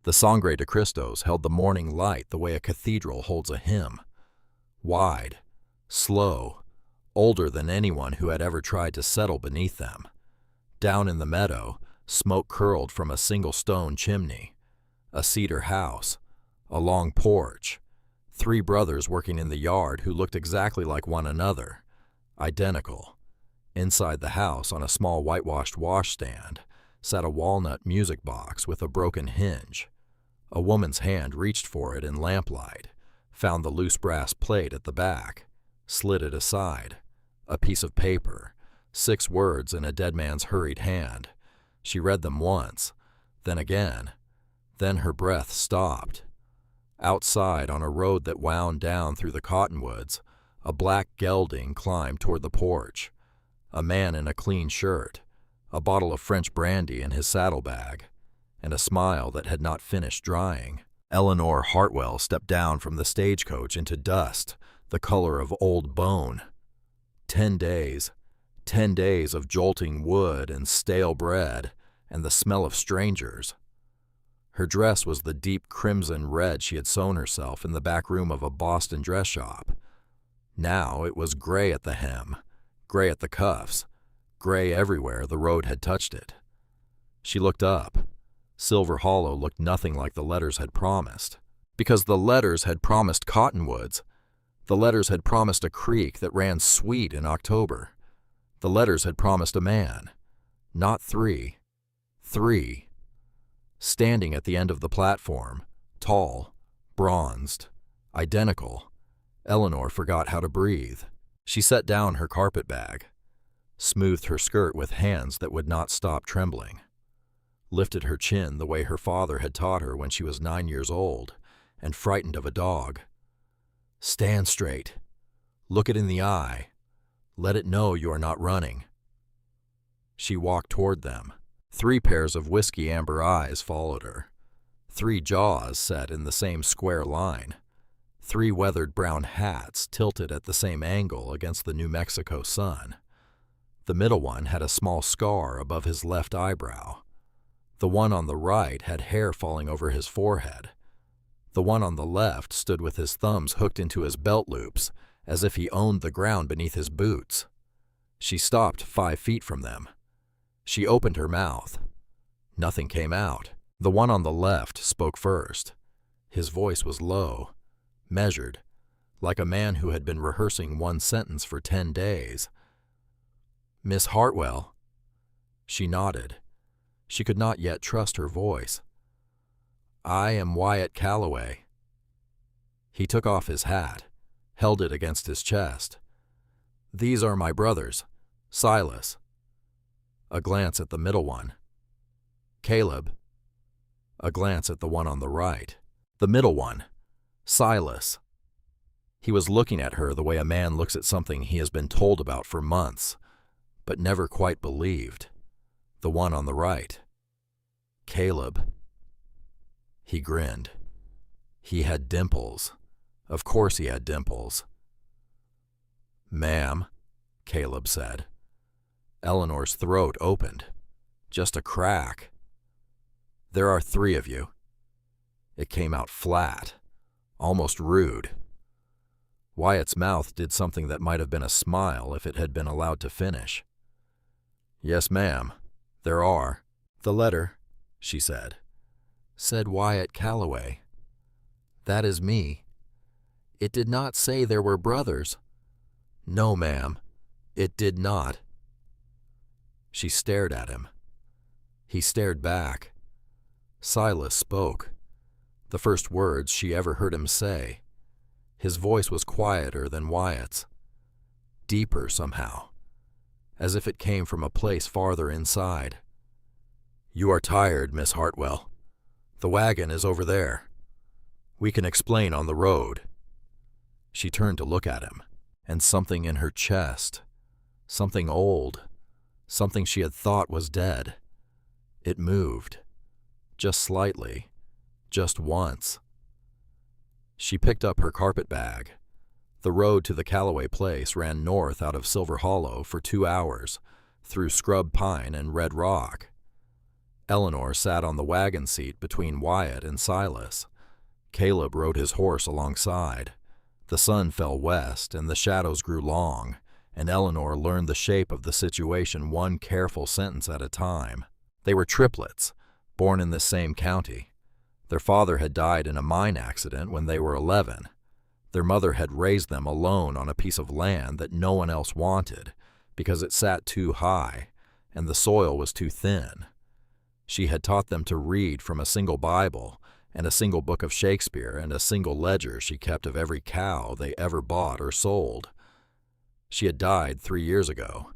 The Sangre de Cristos held the morning light the way a cathedral holds a hymn. Wide, slow, older than anyone who had ever tried to settle beneath them. Down in the meadow, smoke curled from a single stone chimney. A cedar house, a long porch, 3 brothers working in the yard who looked exactly like one another, identical. Inside the house, on a small whitewashed washstand, sat a walnut music box with a broken hinge. A woman's hand reached for it in lamplight, found the loose brass plate at the back, slid it aside. A piece of paper, 6 words in a dead man's hurried hand. She read them once, then again. Then her breath stopped. Outside, on a road that wound down through the cottonwoods, a black gelding climbed toward the porch. A man in a clean shirt, a bottle of French brandy in his saddlebag, and a smile that had not finished drying. Eleanor Hartwell stepped down from the stagecoach into dust, the color of old bone. 10 days, 10 days of jolting wood and stale bread and the smell of strangers. Her dress was the deep crimson red she had sewn herself in the back room of a Boston dress shop. Now it was gray at the hem, gray at the cuffs, gray everywhere the road had touched it. She looked up. Silver Hollow looked nothing like the letters had promised. Because the letters had promised cottonwoods. The letters had promised a creek that ran sweet in October. The letters had promised a man. Not 3. 3. Standing at the end of the platform, tall, bronzed, identical, Eleanor forgot how to breathe. She set down her carpetbag, smoothed her skirt with hands that would not stop trembling, lifted her chin the way her father had taught her when she was 9 years old and frightened of a dog. Stand straight. Look it in the eye. Let it know you are not running. She walked toward them. 3 pairs of whiskey amber eyes followed her. 3 jaws set in the same square line. 3 weathered brown hats tilted at the same angle against the New Mexico sun. The middle one had a small scar above his left eyebrow. The one on the right had hair falling over his forehead. The one on the left stood with his thumbs hooked into his belt loops, as if he owned the ground beneath his boots. She stopped 5 feet from them. She opened her mouth. Nothing came out. The one on the left spoke first. His voice was low, measured, like a man who had been rehearsing one sentence for 10 days. "Miss Hartwell." She nodded. She could not yet trust her voice. "I am Wyatt Calloway." He took off his hat, held it against his chest. "These are my brothers, Silas." A glance at the middle one. "Caleb." A glance at the one on the right. The middle one. Silas. He was looking at her the way a man looks at something he has been told about for months, but never quite believed. The one on the right. Caleb. He grinned. He had dimples. Of course he had dimples. "Ma'am," Caleb said. Eleanor's throat opened. Just a crack. "There are 3 of you." It came out flat, almost rude. Wyatt's mouth did something that might have been a smile if it had been allowed to finish. "Yes, ma'am, there are." "The letter," she said Wyatt Calloway. "That is me. It did not say there were brothers." "No, ma'am, it did not." She stared at him. He stared back. Silas spoke. The first words she ever heard him say. His voice was quieter than Wyatt's. Deeper somehow, as if it came from a place farther inside. "You are tired, Miss Hartwell. The wagon is over there. We can explain on the road." She turned to look at him, and something in her chest, something old, something she had thought was dead. It moved. Just slightly. Just once. She picked up her carpetbag. The road to the Calloway place ran north out of Silver Hollow for 2 hours, through scrub pine and red rock. Eleanor sat on the wagon seat between Wyatt and Silas. Caleb rode his horse alongside. The sun fell west, and the shadows grew long, and Eleanor learned the shape of the situation one careful sentence at a time. They were triplets, born in this same county. Their father had died in a mine accident when they were 11. Their mother had raised them alone on a piece of land that no one else wanted because it sat too high and the soil was too thin. She had taught them to read from a single Bible and a single book of Shakespeare and a single ledger she kept of every cow they ever bought or sold. She had died 3 years ago.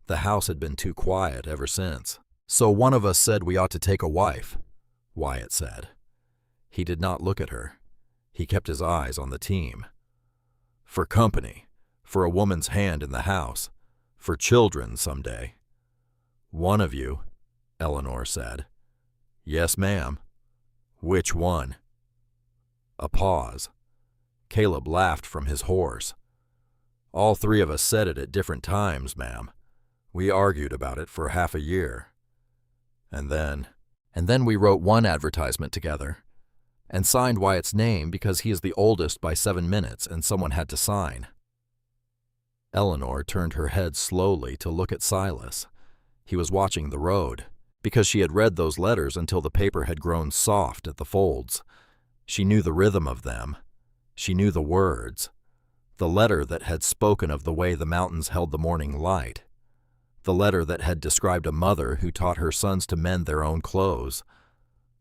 The house had been too quiet ever since. "So one of us said we ought to take a wife," Wyatt said. He did not look at her. He kept his eyes on the team. "For company, for a woman's hand in the house, for children someday." "One of you," Eleanor said. "Yes, ma'am." "Which one?" A pause. Caleb laughed from his horse. "All 3 of us said it at different times, ma'am. We argued about it for half a year. And then we wrote one advertisement together and signed Wyatt's name because he is the oldest by 7 minutes and someone had to sign." Eleanor turned her head slowly to look at Silas. He was watching the road, because she had read those letters until the paper had grown soft at the folds. She knew the rhythm of them. She knew the words. The letter that had spoken of the way the mountains held the morning light. The letter that had described a mother who taught her sons to mend their own clothes.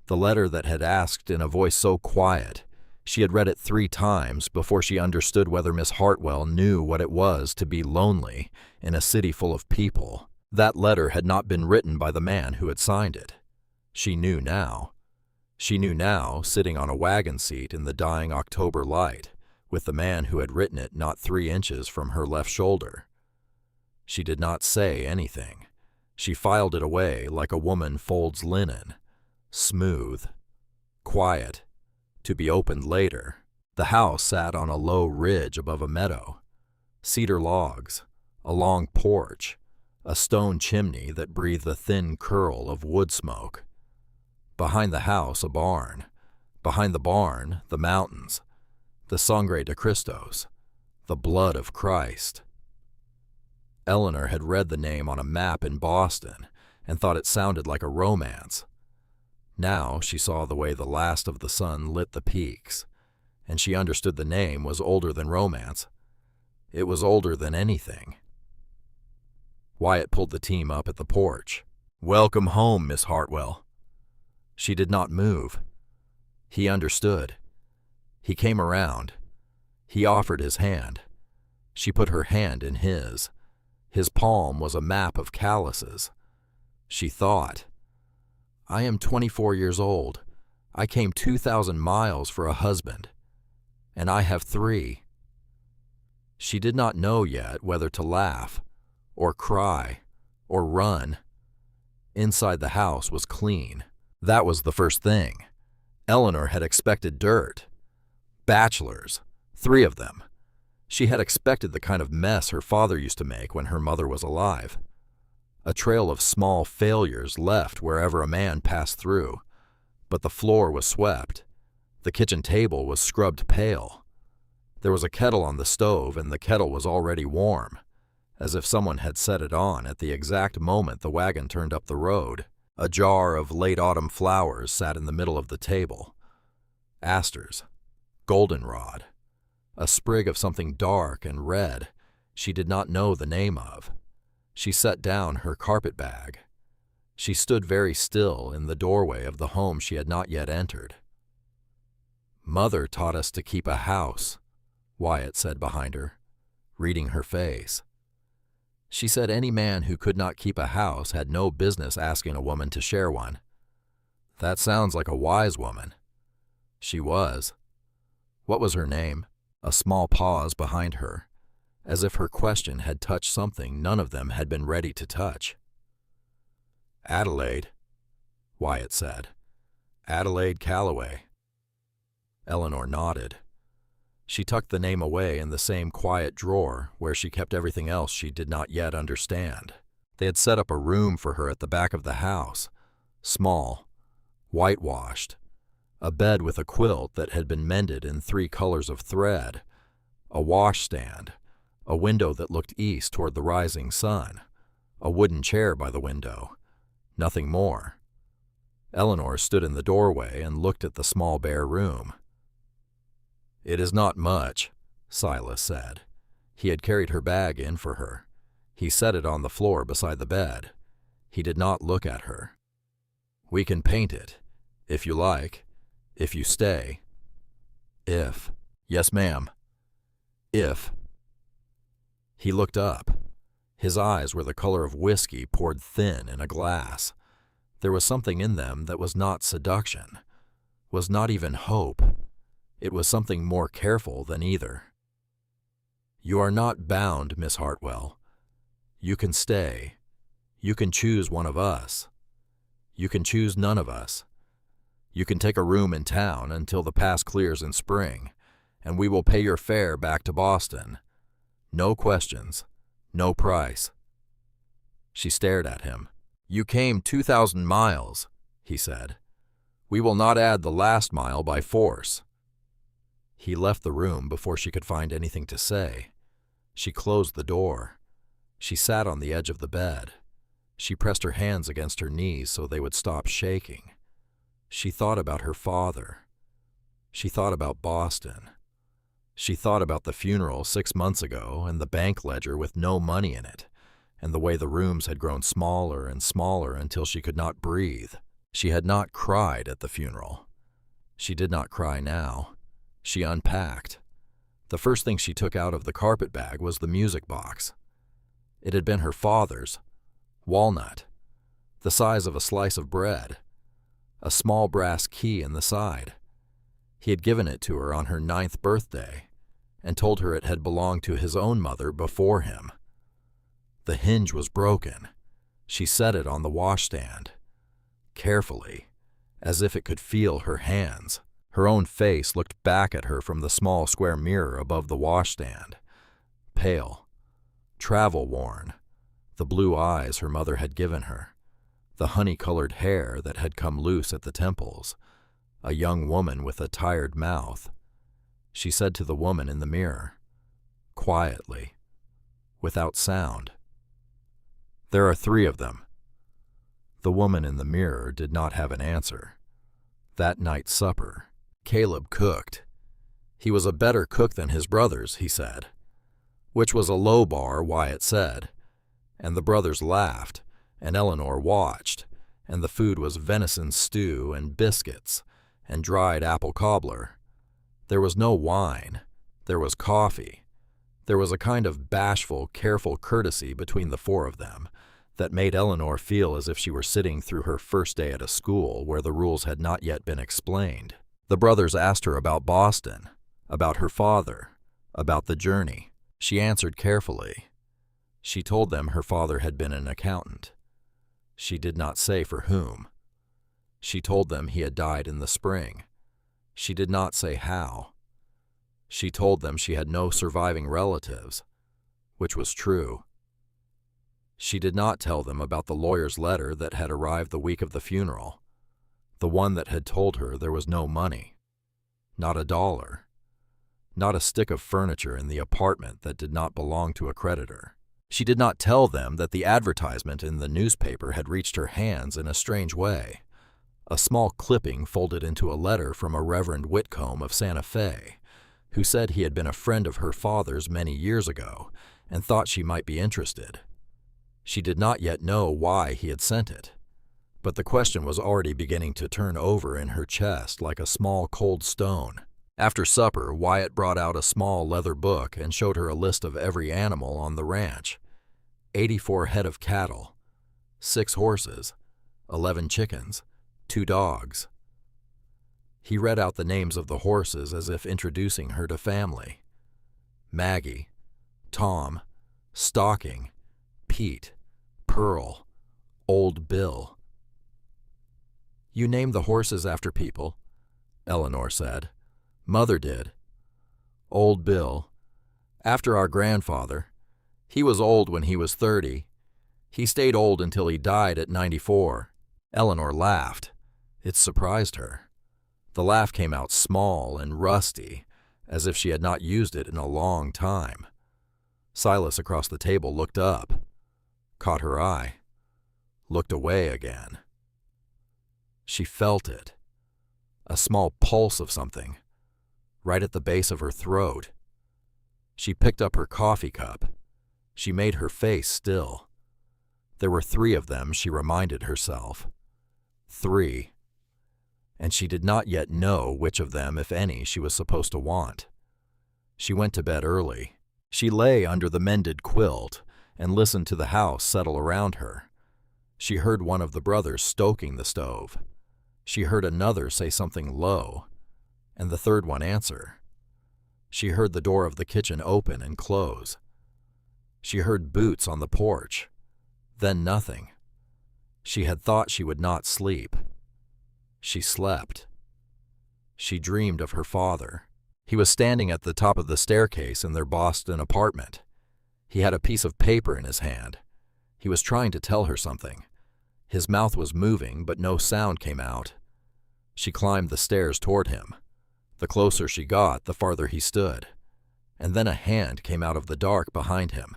The letter that had asked in a voice so quiet, she had read it 3 times before she understood whether Miss Hartwell knew what it was to be lonely in a city full of people. That letter had not been written by the man who had signed it. She knew now. She knew now, sitting on a wagon seat in the dying October light, with the man who had written it not 3 inches from her left shoulder. She did not say anything. She filed it away like a woman folds linen, smooth, quiet, to be opened later. The house sat on a low ridge above a meadow. Cedar logs, a long porch, a stone chimney that breathed a thin curl of wood smoke. Behind the house, a barn. Behind the barn, the mountains, the Sangre de Cristos, the blood of Christ. Eleanor had read the name on a map in Boston and thought it sounded like a romance. Now she saw the way the last of the sun lit the peaks, and she understood the name was older than romance. It was older than anything. Wyatt pulled the team up at the porch. "Welcome home, Miss Hartwell." She did not move. He understood. He came around. He offered his hand. She put her hand in his. His palm was a map of calluses. She thought, "I am 24 years old. I came 2,000 miles for a husband, and I have 3. She did not know yet whether to laugh, or cry, or run. Inside the house was clean. That was the first thing. Eleanor had expected dirt. Bachelors, 3 of them. She had expected the kind of mess her father used to make when her mother was alive. A trail of small failures left wherever a man passed through. But the floor was swept. The kitchen table was scrubbed pale. There was a kettle on the stove, and the kettle was already warm, as if someone had set it on at the exact moment the wagon turned up the road. A jar of late autumn flowers sat in the middle of the table. Asters, goldenrod, a sprig of something dark and red she did not know the name of. She set down her carpet bag. She stood very still in the doorway of the home she had not yet entered. "Mother taught us to keep a house," Wyatt said behind her, reading her face. She said any man who could not keep a house had no business asking a woman to share one. That sounds like a wise woman. She was. What was her name? A small pause behind her, as if her question had touched something none of them had been ready to touch. "Adelaide," Wyatt said. "Adelaide Calloway." Eleanor nodded. She tucked the name away in the same quiet drawer where she kept everything else she did not yet understand. They had set up a room for her at the back of the house, Small, whitewashed, a bed with a quilt that had been mended in 3 colors of thread, a washstand, a window that looked east toward the rising sun, a wooden chair by the window, nothing more. Eleanor stood in the doorway and looked at the small bare room. "It is not much," Silas said. He had carried her bag in for her. He set it on the floor beside the bed. He did not look at her. "We can paint it, if you like, if you stay." "If." "Yes, ma'am." "If." He looked up. His eyes were the color of whiskey poured thin in a glass. There was something in them that was not seduction, was not even hope. It was something more careful than either. "You are not bound, Miss Hartwell. You can stay. You can choose one of us. You can choose none of us. You can take a room in town until the pass clears in spring, and we will pay your fare back to Boston. No questions, no price." She stared at him. "You came 2,000 miles, he said. "We will not add the last mile by force." He left the room before she could find anything to say. She closed the door. She sat on the edge of the bed. She pressed her hands against her knees so they would stop shaking. She thought about her father. She thought about Boston. She thought about the funeral 6 months ago and the bank ledger with no money in it, and the way the rooms had grown smaller and smaller until she could not breathe. She had not cried at the funeral. She did not cry now. She unpacked. The first thing she took out of the carpet bag was the music box. It had been her father's, walnut, the size of a slice of bread, a small brass key in the side. He had given it to her on her 9th birthday and told her it had belonged to his own mother before him. The hinge was broken. She set it on the washstand, carefully, as if it could feel her hands. Her own face looked back at her from the small square mirror above the washstand, pale, travel-worn, the blue eyes her mother had given her, the honey-colored hair that had come loose at the temples, a young woman with a tired mouth. She said to the woman in the mirror, quietly, without sound, "There are 3 of them." The woman in the mirror did not have an answer. That night's supper, Caleb cooked. He was a better cook than his brothers, he said, which was a low bar, Wyatt said, and the brothers laughed, and Eleanor watched, and the food was venison stew and biscuits and dried apple cobbler. There was no wine. There was coffee. There was a kind of bashful, careful courtesy between the 4 of them that made Eleanor feel as if she were sitting through her first day at a school where the rules had not yet been explained. The brothers asked her about Boston, about her father, about the journey. She answered carefully. She told them her father had been an accountant. She did not say for whom. She told them he had died in the spring. She did not say how. She told them she had no surviving relatives, which was true. She did not tell them about the lawyer's letter that had arrived the week of the funeral, the one that had told her there was no money, not $1, not a stick of furniture in the apartment that did not belong to a creditor. She did not tell them that the advertisement in the newspaper had reached her hands in a strange way, a small clipping folded into a letter from a Reverend Whitcomb of Santa Fe, who said he had been a friend of her father's many years ago and thought she might be interested. She did not yet know why he had sent it, but the question was already beginning to turn over in her chest like a small cold stone. After supper, Wyatt brought out a small leather book and showed her a list of every animal on the ranch. 84 head of cattle, 6 horses, 11 chickens, 2 dogs. He read out the names of the horses as if introducing her to family. Maggie, Tom, Stocking, Pete, Pearl, Old Bill. "You named the horses after people," Eleanor said. "Mother did. Old Bill, after our grandfather. He was old when he was 30. He stayed old until he died at 94. Eleanor laughed. It surprised her. The laugh came out small and rusty, as if she had not used it in a long time. Silas across the table looked up, caught her eye, looked away again. She felt it, a small pulse of something, right at the base of her throat. She picked up her coffee cup. She made her face still. There were 3 of them, she reminded herself. 3. And she did not yet know which of them, if any, she was supposed to want. She went to bed early. She lay under the mended quilt and listened to the house settle around her. She heard one of the brothers stoking the stove. She heard another say something low, and the third one answer. She heard the door of the kitchen open and close. She heard boots on the porch, then nothing. She had thought she would not sleep. She slept. She dreamed of her father. He was standing at the top of the staircase in their Boston apartment. He had a piece of paper in his hand. He was trying to tell her something. His mouth was moving, but no sound came out. She climbed the stairs toward him. The closer she got, the farther he stood. And then a hand came out of the dark behind him.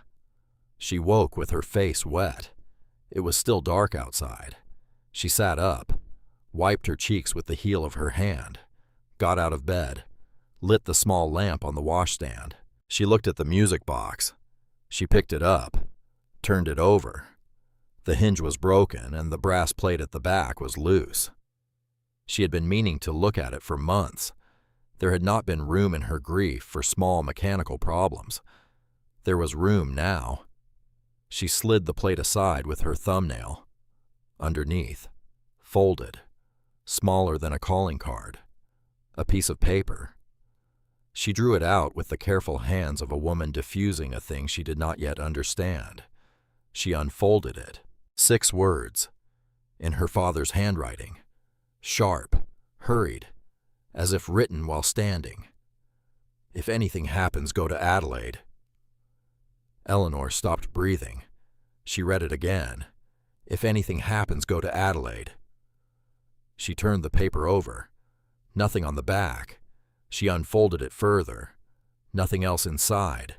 She woke with her face wet. It was still dark outside. She sat up, wiped her cheeks with the heel of her hand, got out of bed, lit the small lamp on the washstand. She looked at the music box. She picked it up, turned it over. The hinge was broken and the brass plate at the back was loose. She had been meaning to look at it for months. There had not been room in her grief for small mechanical problems. There was room now. She slid the plate aside with her thumbnail. Underneath, folded, smaller than a calling card, a piece of paper. She drew it out with the careful hands of a woman diffusing a thing she did not yet understand. She unfolded it. 6 words, in her father's handwriting, sharp, hurried, as if written while standing. If anything happens, go to Adelaide. Eleanor stopped breathing. She read it again. If anything happens, go to Adelaide. She turned the paper over. Nothing on the back. She unfolded it further. Nothing else inside.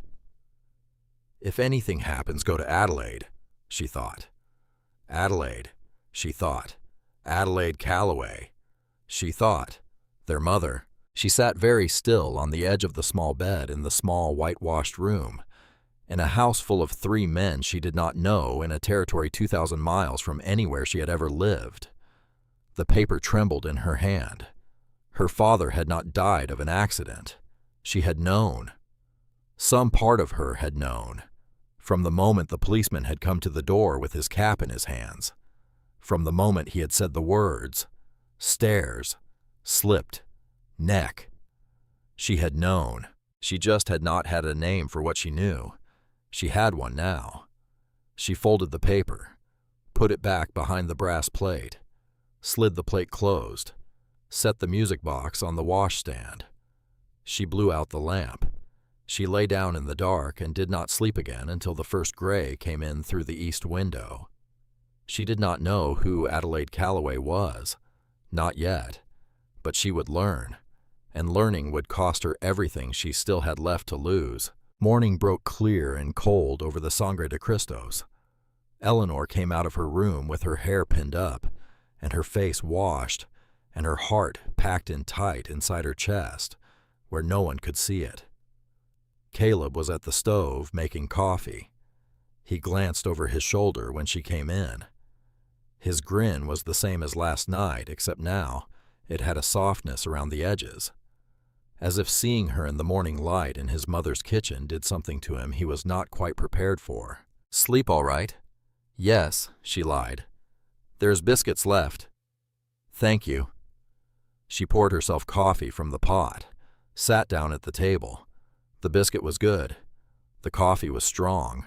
If anything happens, go to Adelaide, she thought. Adelaide, she thought. Adelaide Calloway, she thought. Their mother. She sat very still on the edge of the small bed in the small whitewashed room, in a house full of 3 men she did not know in a territory 2,000 miles from anywhere she had ever lived. The paper trembled in her hand. Her father had not died of an accident. She had known. Some part of her had known. From the moment the policeman had come to the door with his cap in his hands. From the moment he had said the words, stairs, slipped, neck. She had known. She just had not had a name for what she knew. She had one now. She folded the paper, put it back behind the brass plate, slid the plate closed, set the music box on the washstand. She blew out the lamp. She lay down in the dark and did not sleep again until the first gray came in through the east window. She did not know who Adelaide Calloway was, not yet, but she would learn, and learning would cost her everything she still had left to lose. Morning broke clear and cold over the Sangre de Cristos. Eleanor came out of her room with her hair pinned up, and her face washed, and her heart packed in tight inside her chest, where no one could see it. Caleb was at the stove making coffee. He glanced over his shoulder when she came in. His grin was the same as last night, except now it had a softness around the edges, as if seeing her in the morning light in his mother's kitchen did something to him he was not quite prepared for. "Sleep all right?" "Yes," she lied. "There's biscuits left." "Thank you." She poured herself coffee from the pot, sat down at the table. The biscuit was good. The coffee was strong.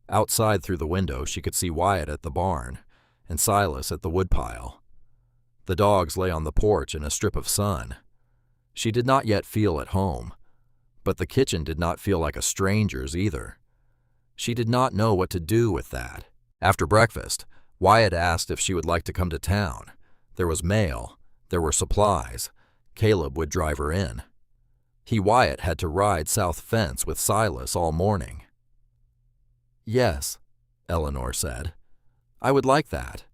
Outside through the window she could see Wyatt at the barn and Silas at the woodpile. The dogs lay on the porch in a strip of sun. She did not yet feel at home, but the kitchen did not feel like a stranger's either. She did not know what to do with that. After breakfast, Wyatt asked if she would like to come to town. There was mail. There were supplies. Caleb would drive her in. Wyatt, had to ride South Fence with Silas all morning. "Yes," Eleanor said. "I would like that."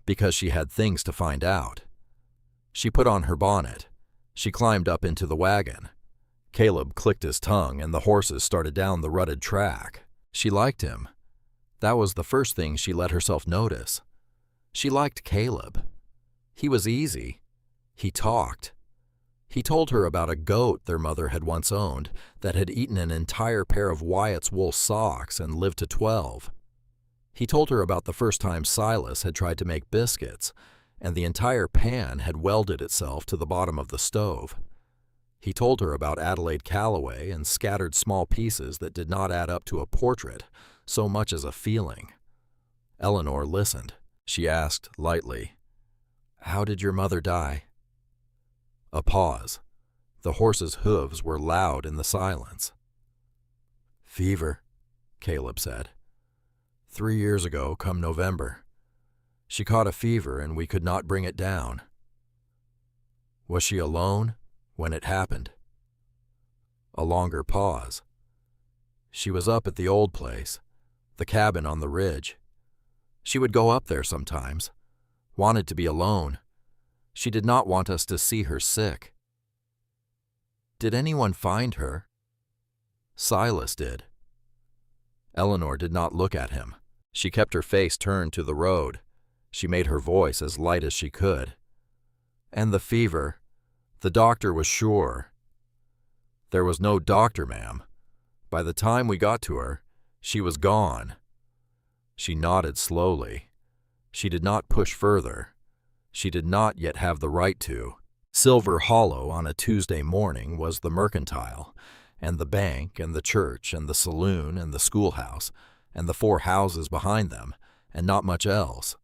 Because she had things to find out. She put on her bonnet. She climbed up into the wagon. Caleb clicked his tongue and the horses started down the rutted track. She liked him. That was the first thing she let herself notice. She liked Caleb. He was easy. He talked. He told her about a goat their mother had once owned that had eaten an entire pair of Wyatt's wool socks and lived to 12. He told her about the first time Silas had tried to make biscuits, and the entire pan had welded itself to the bottom of the stove. He told her about Adelaide Calloway and scattered small pieces that did not add up to a portrait so much as a feeling. Eleanor listened. She asked lightly, "How did your mother die?" A pause. The horses' hooves were loud in the silence. "Fever," Caleb said. 3 years ago, come November. She caught a fever and we could not bring it down." "Was she alone when it happened?" A longer pause. "She was up at the old place, the cabin on the ridge. She would go up there sometimes, wanted to be alone. She did not want us to see her sick." "Did anyone find her?" "Silas did." Eleanor did not look at him. She kept her face turned to the road. She made her voice as light as she could. "And the fever, the doctor was sure." "There was no doctor, ma'am. By the time we got to her, she was gone." She nodded slowly. She did not push further. She did not yet have the right to. Silver Hollow on a Tuesday morning was the mercantile, and the bank, and the church, and the saloon, and the schoolhouse, and the 4 houses behind them, and not much else.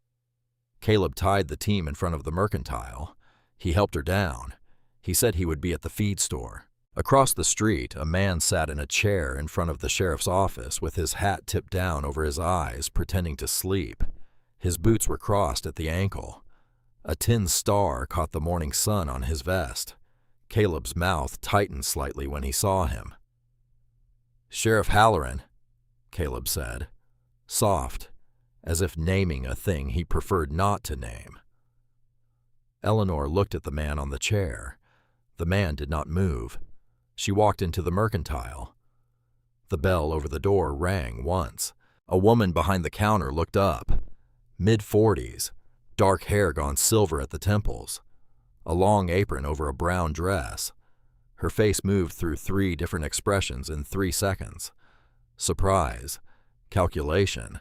Caleb tied the team in front of the mercantile. He helped her down. He said he would be at the feed store. Across the street, a man sat in a chair in front of the sheriff's office with his hat tipped down over his eyes, pretending to sleep. His boots were crossed at the ankle. A tin star caught the morning sun on his vest. Caleb's mouth tightened slightly when he saw him. "Sheriff Halloran," Caleb said, soft, as if naming a thing he preferred not to name. Eleanor looked at the man on the chair. The man did not move. She walked into the mercantile. The bell over the door rang once. A woman behind the counter looked up. Mid-40s, dark hair gone silver at the temples, a long apron over a brown dress. Her face moved through 3 different expressions in 3 seconds. Surprise, calculation,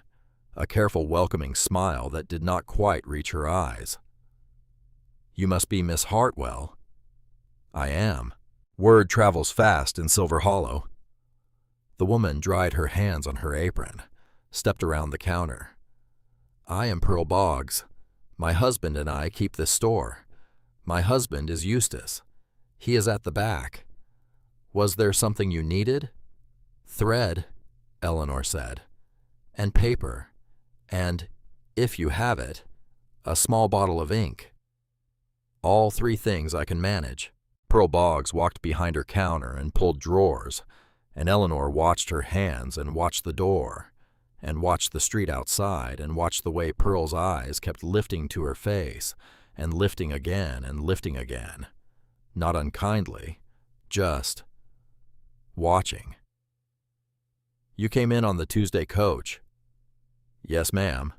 a careful welcoming smile that did not quite reach her eyes. "You must be Miss Hartwell." "I am. Word travels fast in Silver Hollow." The woman dried her hands on her apron, stepped around the counter. "I am Pearl Boggs. My husband and I keep this store. My husband is Eustace. He is at the back. Was there something you needed?" "Thread," Eleanor said, "and paper, and, if you have it, a small bottle of ink." "All 3 things I can manage." Pearl Boggs walked behind her counter and pulled drawers, and Eleanor watched her hands and watched the door, and watched the street outside, and watched the way Pearl's eyes kept lifting to her face, and lifting again and lifting again. Not unkindly, just watching. "You came in on the Tuesday coach." "Yes, ma'am."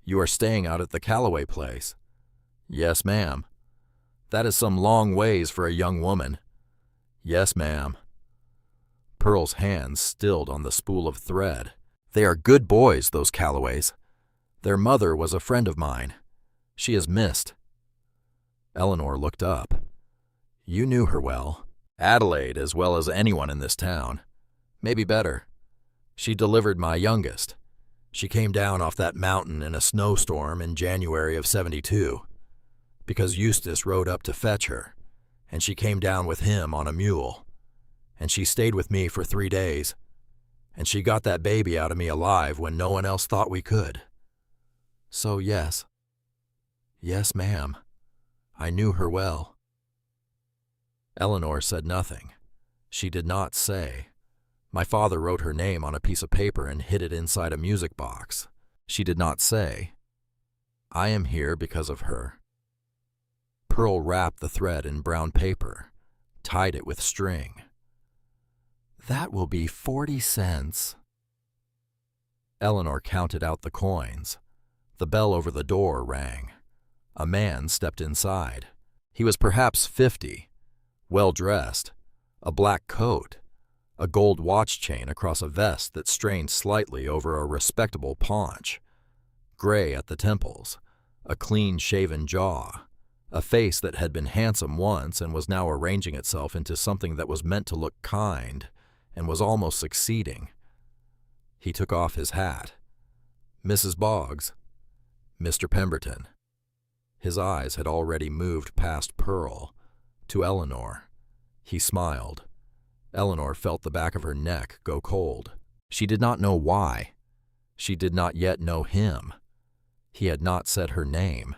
"You are staying out at the Calloway place." "Yes, ma'am." "That is some long ways for a young woman." "Yes, ma'am." Pearl's hands stilled on the spool of thread. "They are good boys, those Calloways. Their mother was a friend of mine. She is missed." Eleanor looked up. "You knew her well. Adelaide as well as anyone in this town. Maybe better. She delivered my youngest. She came down off that mountain in a snowstorm in January of '72. Because Eustace rode up to fetch her, and she came down with him on a mule. And she stayed with me for 3 days, and she got that baby out of me alive when no one else thought we could." So yes. Yes, ma'am. I knew her well. Eleanor said nothing. She did not say. My father wrote her name on a piece of paper and hid it inside a music box. She did not say, I am here because of her. Pearl wrapped the thread in brown paper, tied it with string. That will be 40 cents. Eleanor counted out the coins. The bell over the door rang. A man stepped inside. He was perhaps 50, well-dressed, a black coat, a gold watch chain across a vest that strained slightly over a respectable paunch, gray at the temples, a clean-shaven jaw, a face that had been handsome once and was now arranging itself into something that was meant to look kind and was almost succeeding. He took off his hat. Mrs. Boggs, Mr. Pemberton. His eyes had already moved past Pearl, to Eleanor. He smiled. Eleanor felt the back of her neck go cold. She did not know why. She did not yet know him. He had not said her name.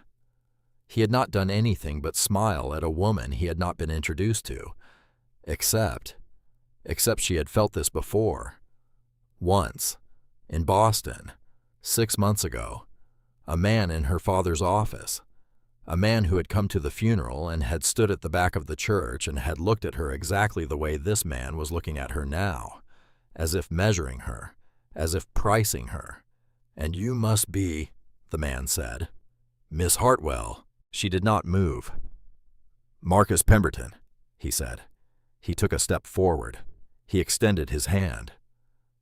He had not done anything but smile at a woman he had not been introduced to, except she had felt this before. Once, in Boston, 6 months ago, a man in her father's office, a man who had come to the funeral and had stood at the back of the church and had looked at her exactly the way this man was looking at her now, as if measuring her, as if pricing her. And you must be, the man said, Miss Hartwell. She did not move. Marcus Pemberton, he said. He took a step forward. He extended his hand.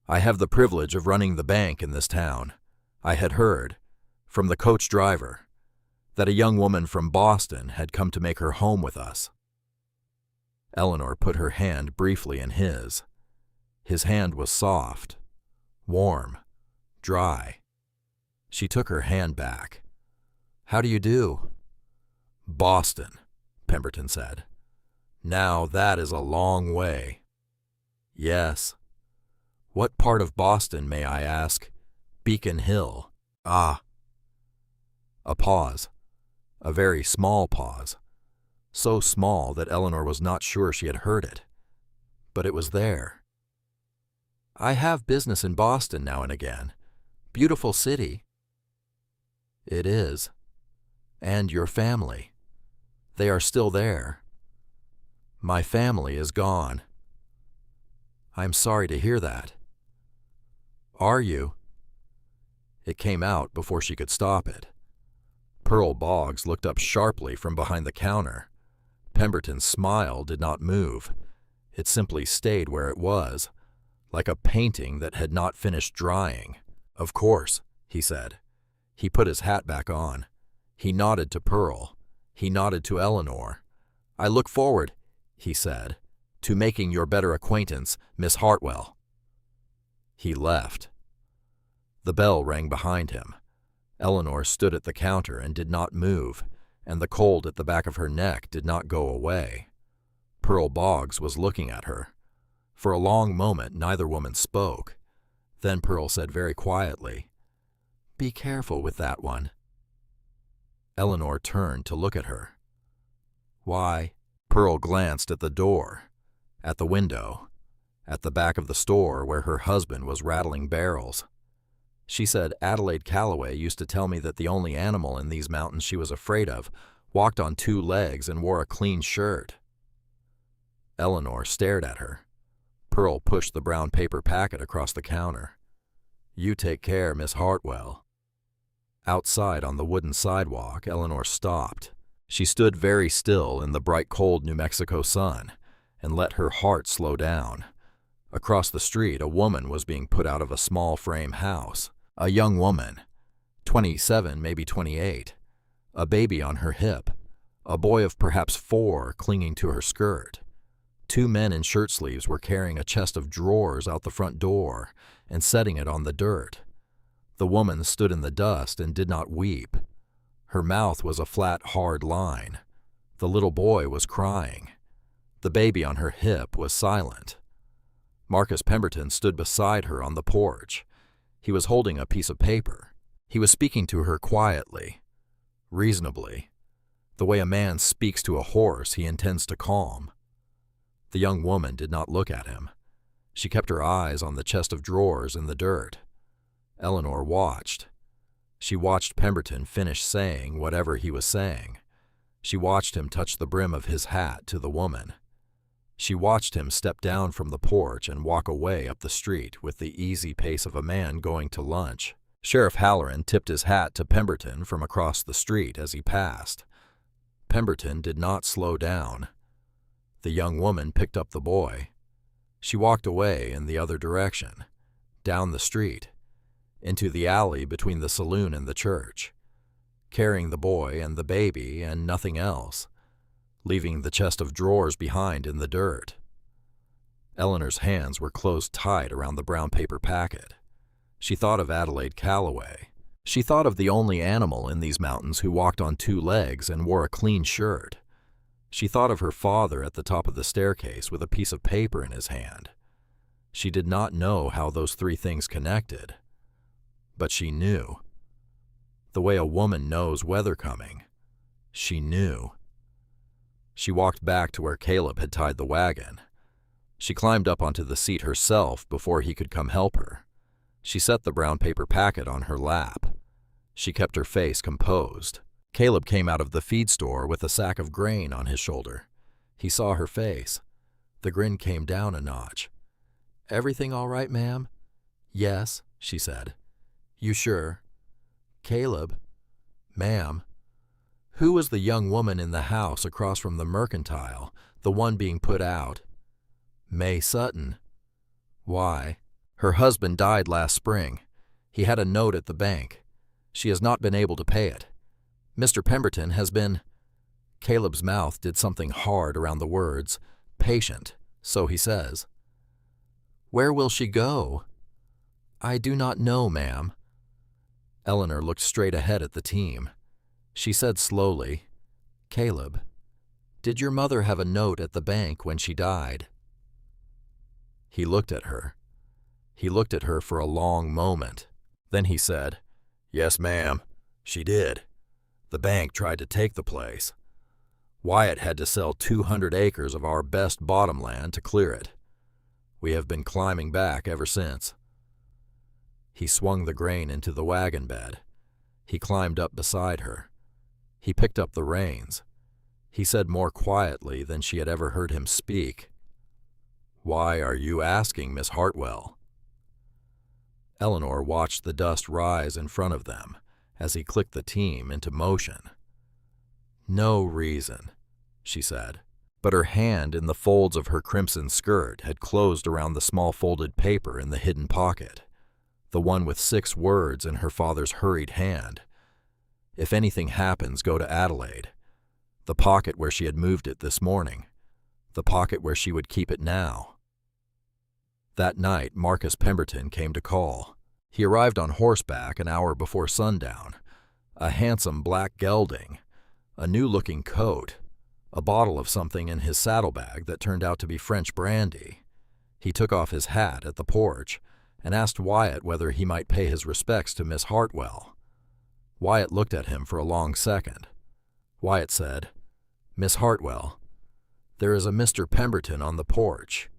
I have the privilege of running the bank in this town. I had heard, from the coach driver, that a young woman from Boston had come to make her home with us. Eleanor put her hand briefly in his. His hand was soft, warm, dry. She took her hand back. How do you do? Boston, Pemberton said. Now that is a long way. Yes. What part of Boston, may I ask? Beacon Hill. Ah. A pause. A very small pause. So small that Eleanor was not sure she had heard it. But it was there. I have business in Boston now and again. Beautiful city. It is. And your family. They are still there. My family is gone. I'm sorry to hear that. Are you? It came out before she could stop it. Pearl Boggs looked up sharply from behind the counter. Pemberton's smile did not move. It simply stayed where it was, like a painting that had not finished drying. Of course, he said. He put his hat back on. He nodded to Pearl. He nodded to Eleanor. I look forward, he said, to making your better acquaintance, Miss Hartwell. He left. The bell rang behind him. Eleanor stood at the counter and did not move, and the cold at the back of her neck did not go away. Pearl Boggs was looking at her. For a long moment neither woman spoke. Then Pearl said very quietly, Be careful with that one. Eleanor turned to look at her. Why? Pearl glanced at the door, at the window, at the back of the store where her husband was rattling barrels. She said Adelaide Calloway used to tell me that the only animal in these mountains she was afraid of walked on 2 legs and wore a clean shirt. Eleanor stared at her. Pearl pushed the brown paper packet across the counter. You take care, Miss Hartwell. Outside on the wooden sidewalk, Eleanor stopped. She stood very still in the bright cold New Mexico sun and let her heart slow down. Across the street, a woman was being put out of a small frame house. A young woman, 27, maybe 28, a baby on her hip, a boy of perhaps 4 clinging to her skirt. 2 men in shirt sleeves were carrying a chest of drawers out the front door and setting it on the dirt. The woman stood in the dust and did not weep. Her mouth was a flat, hard line. The little boy was crying. The baby on her hip was silent. Marcus Pemberton stood beside her on the porch. He was holding a piece of paper. He was speaking to her quietly, reasonably, the way a man speaks to a horse he intends to calm. The young woman did not look at him. She kept her eyes on the chest of drawers in the dirt. Eleanor watched. She watched Pemberton finish saying whatever he was saying. She watched him touch the brim of his hat to the woman. She watched him step down from the porch and walk away up the street with the easy pace of a man going to lunch. Sheriff Halloran tipped his hat to Pemberton from across the street as he passed. Pemberton did not slow down. The young woman picked up the boy. She walked away in the other direction, down the street, into the alley between the saloon and the church, carrying the boy and the baby and nothing else, leaving the chest of drawers behind in the dirt. Eleanor's hands were closed tight around the brown paper packet. She thought of Adelaide Calloway. She thought of the only animal in these mountains who walked on two legs and wore a clean shirt. She thought of her father at the top of the staircase with a piece of paper in his hand. She did not know how those three things connected, but she knew. The way a woman knows weather coming, she knew. She walked back to where Caleb had tied the wagon. She climbed up onto the seat herself before he could come help her. She set the brown paper packet on her lap. She kept her face composed. Caleb came out of the feed store with a sack of grain on his shoulder. He saw her face. The grin came down a notch. "Everything all right, ma'am?" "Yes," she said. "You sure?" "Caleb." "Ma'am." Who was the young woman in the house across from the mercantile, the one being put out? May Sutton. Why? Her husband died last spring. He had a note at the bank. She has not been able to pay it. Mr. Pemberton has been... Caleb's mouth did something hard around the words. Patient, so he says. "Where will she go?" "I do not know, ma'am." Eleanor looked straight ahead at the team. She said slowly, "Caleb, did your mother have a note at the bank when she died?" He looked at her. He looked at her for a long moment. Then he said, "Yes, ma'am, she did. The bank tried to take the place. Wyatt had to sell 200 acres of our best bottomland to clear it. We have been climbing back ever since." He swung the grain into the wagon bed. He climbed up beside her. He picked up the reins. He said more quietly than she had ever heard him speak, "Why are you asking, Miss Hartwell?" Eleanor watched the dust rise in front of them as he clicked the team into motion. "No reason," she said, but her hand in the folds of her crimson skirt had closed around the small folded paper in the hidden pocket, the one with 6 words in her father's hurried hand. "If anything happens, go to Adelaide." The pocket where she had moved it this morning. The pocket where she would keep it now. That night, Marcus Pemberton came to call. He arrived on horseback an hour before sundown, a handsome black gelding, a new-looking coat, a bottle of something in his saddlebag that turned out to be French brandy. He took off his hat at the porch and asked Wyatt whether he might pay his respects to Miss Hartwell. Wyatt looked at him for a long second. Wyatt said, "Miss Hartwell, there is a Mr. Pemberton on the porch.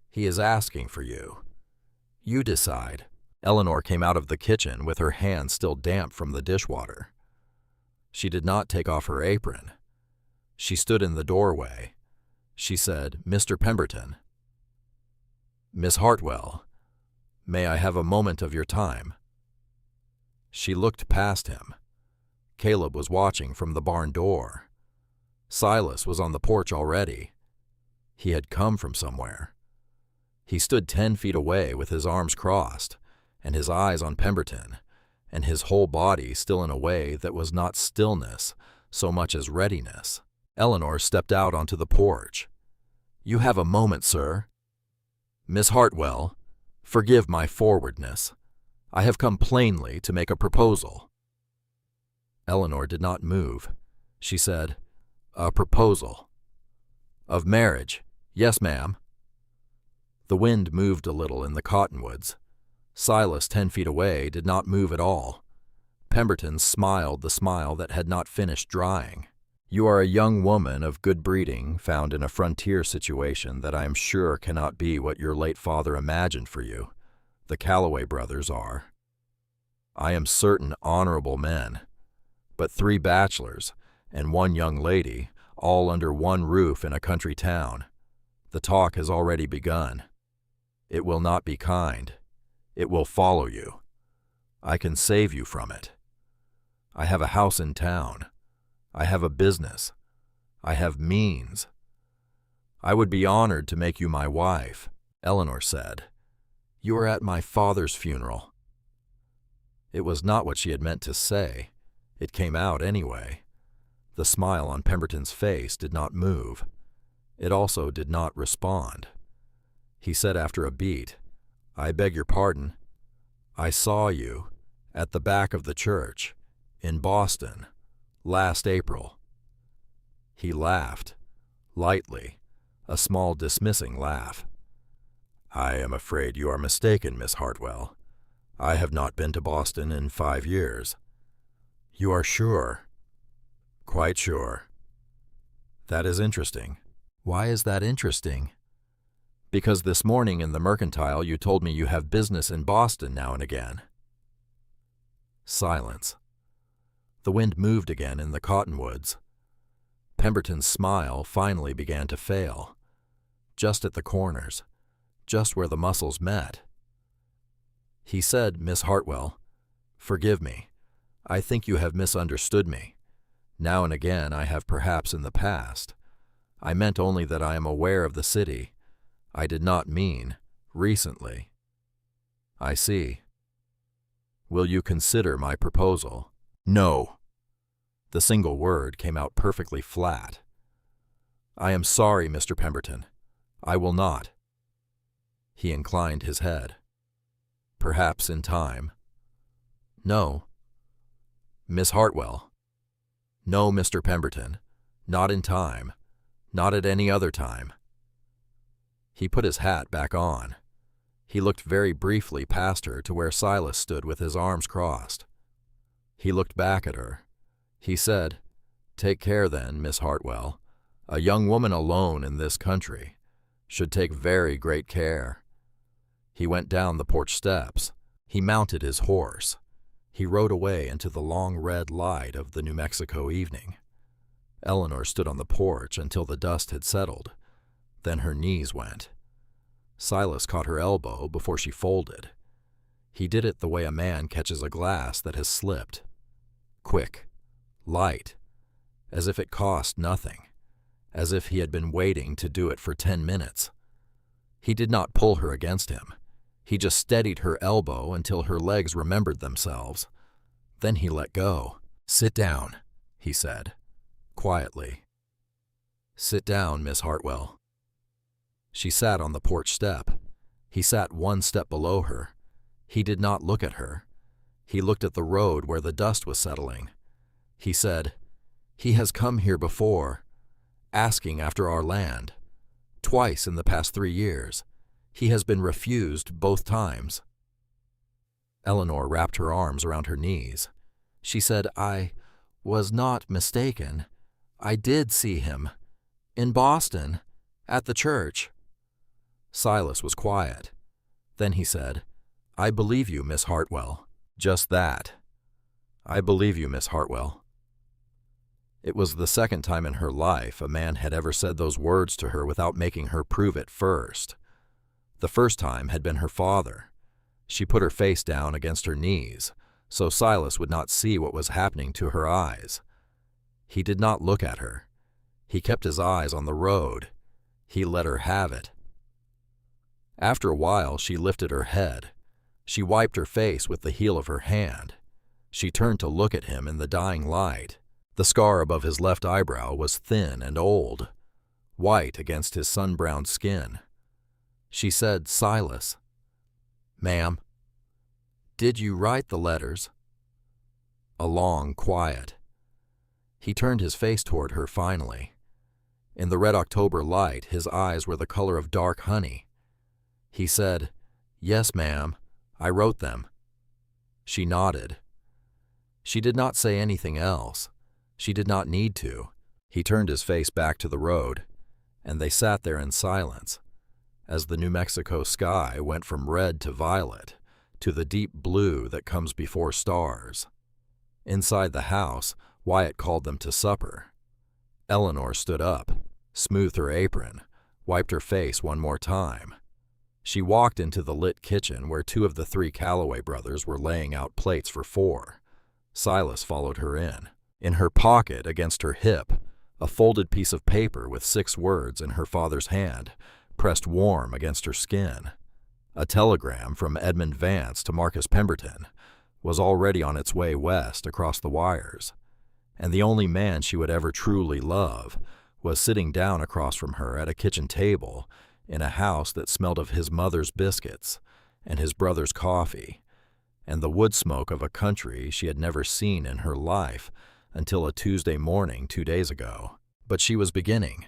He is asking for you. You decide." Eleanor came out of the kitchen with her hands still damp from the dishwater. She did not take off her apron. She stood in the doorway. She said, "Mr. Pemberton." "Miss Hartwell, may I have a moment of your time?" She looked past him. Caleb was watching from the barn door. Silas was on the porch already. He had come from somewhere. He stood 10 feet away with his arms crossed, and his eyes on Pemberton, and his whole body still in a way that was not stillness so much as readiness. Eleanor stepped out onto the porch. "You have a moment, sir." "Miss Hartwell, forgive my forwardness. I have come plainly to make a proposal." Eleanor did not move. She said, "A proposal." "Of marriage. Yes, ma'am." The wind moved a little in the cottonwoods. Silas 10 feet away did not move at all. Pemberton smiled the smile that had not finished drying. "You are a young woman of good breeding, found in a frontier situation that I am sure cannot be what your late father imagined for you. The Calloway brothers are. I am certain honorable men, but 3 bachelors and 1 young lady, all under one roof in a country town. The talk has already begun. It will not be kind. It will follow you. I can save you from it. I have a house in town. I have a business. I have means. I would be honored to make you my wife." Eleanor said, "You are at my father's funeral." It was not what she had meant to say. It came out anyway. The smile on Pemberton's face did not move. It also did not respond. He said after a beat, "I beg your pardon. I saw you at the back of the church in Boston last April." He laughed, lightly, a small dismissing laugh. "I am afraid you are mistaken, Miss Hartwell. I have not been to Boston in 5 years." "You are sure?" "Quite sure." "That is interesting." "Why is that interesting?" "Because this morning in the Mercantile you told me you have business in Boston now and again." Silence. The wind moved again in the cottonwoods. Pemberton's smile finally began to fail, just at the corners, just where the muscles met. He said, "Miss Hartwell, forgive me. I think you have misunderstood me. Now and again I have perhaps in the past. I meant only that I am aware of the city. I did not mean recently." "I see. Will you consider my proposal?" "No." The single word came out perfectly flat. "I am sorry, Mr. Pemberton. I will not." He inclined his head. "Perhaps in time." "No." "Miss Hartwell." "No, Mr. Pemberton. Not in time. Not at any other time." He put his hat back on. He looked very briefly past her to where Silas stood with his arms crossed. He looked back at her. He said, "Take care then, Miss Hartwell. A young woman alone in this country should take very great care." He went down the porch steps. He mounted his horse. He rode away into the long red light of the New Mexico evening. Eleanor stood on the porch until the dust had settled. Then her knees went. Silas caught her elbow before she folded. He did it the way a man catches a glass that has slipped. Quick, light, as if it cost nothing, as if he had been waiting to do it for 10 minutes. He did not pull her against him. He just steadied her elbow until her legs remembered themselves. Then he let go. "Sit down," he said, quietly. "Sit down, Miss Hartwell." She sat on the porch step. He sat 1 step below her. He did not look at her. He looked at the road where the dust was settling. He said, "He has come here before, asking after our land. Twice in the past 3 years. He has been refused both times." Eleanor wrapped her arms around her knees. She said, "I was not mistaken. I did see him. In Boston, at the church." Silas was quiet. Then he said, "I believe you, Miss Hartwell." Just that. "I believe you, Miss Hartwell." It was the second time in her life a man had ever said those words to her without making her prove it first. The first time had been her father. She put her face down against her knees, so Silas would not see what was happening to her eyes. He did not look at her. He kept his eyes on the road. He let her have it. After a while, she lifted her head. She wiped her face with the heel of her hand. She turned to look at him in the dying light. The scar above his left eyebrow was thin and old, white against his sun-browned skin. She said, "Silas." "Ma'am." "Did you write the letters?" A long quiet. He turned his face toward her finally. In the red October light, his eyes were the color of dark honey. He said, "Yes, ma'am, I wrote them." She nodded. She did not say anything else. She did not need to. He turned his face back to the road, and they sat there in silence, as the New Mexico sky went from red to violet, to the deep blue that comes before stars. Inside the house, Wyatt called them to supper. Eleanor stood up, smoothed her apron, wiped her face one more time. She walked into the lit kitchen where two of the three Calloway brothers were laying out plates for four. Silas followed her in. In her pocket, against her hip, a folded piece of paper with 6 words in her father's hand, pressed warm against her skin. A telegram from Edmund Vance to Marcus Pemberton was already on its way west across the wires, and the only man she would ever truly love was sitting down across from her at a kitchen table in a house that smelled of his mother's biscuits and his brother's coffee, and the wood smoke of a country she had never seen in her life until a Tuesday morning 2 days ago. But she was beginning.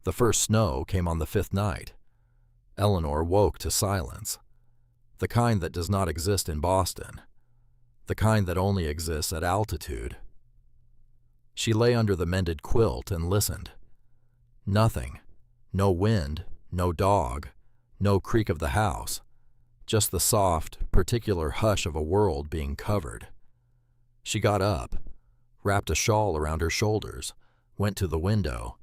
The first snow came on the 5th night. Eleanor woke to silence, the kind that does not exist in Boston, the kind that only exists at altitude. She lay under the mended quilt and listened. Nothing. No wind, no dog, no creak of the house, just the soft, particular hush of a world being covered. She got up, wrapped a shawl around her shoulders, went to the window.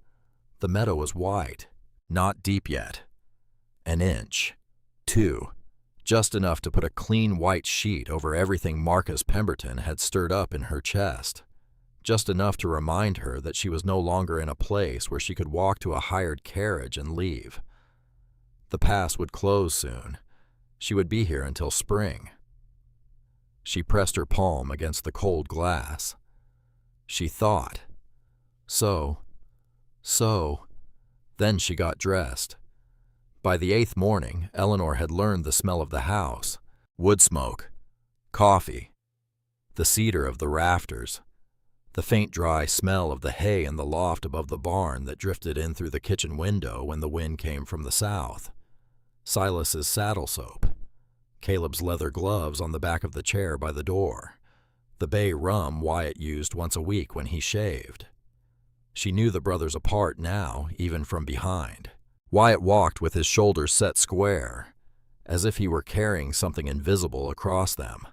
The meadow was white, not deep yet. An inch, 2, just enough to put a clean white sheet over everything Marcus Pemberton had stirred up in her chest, just enough to remind her that she was no longer in a place where she could walk to a hired carriage and leave. The pass would close soon. She would be here until spring. She pressed her palm against the cold glass. She thought. So. Then she got dressed. By the 8th morning, Eleanor had learned the smell of the house, wood smoke, coffee, the cedar of the rafters, the faint dry smell of the hay in the loft above the barn that drifted in through the kitchen window when the wind came from the south, Silas's saddle soap, Caleb's leather gloves on the back of the chair by the door, the bay rum Wyatt used once a week when he shaved. She knew the brothers apart now, even from behind. Wyatt walked with his shoulders set square, as if he were carrying something invisible across them.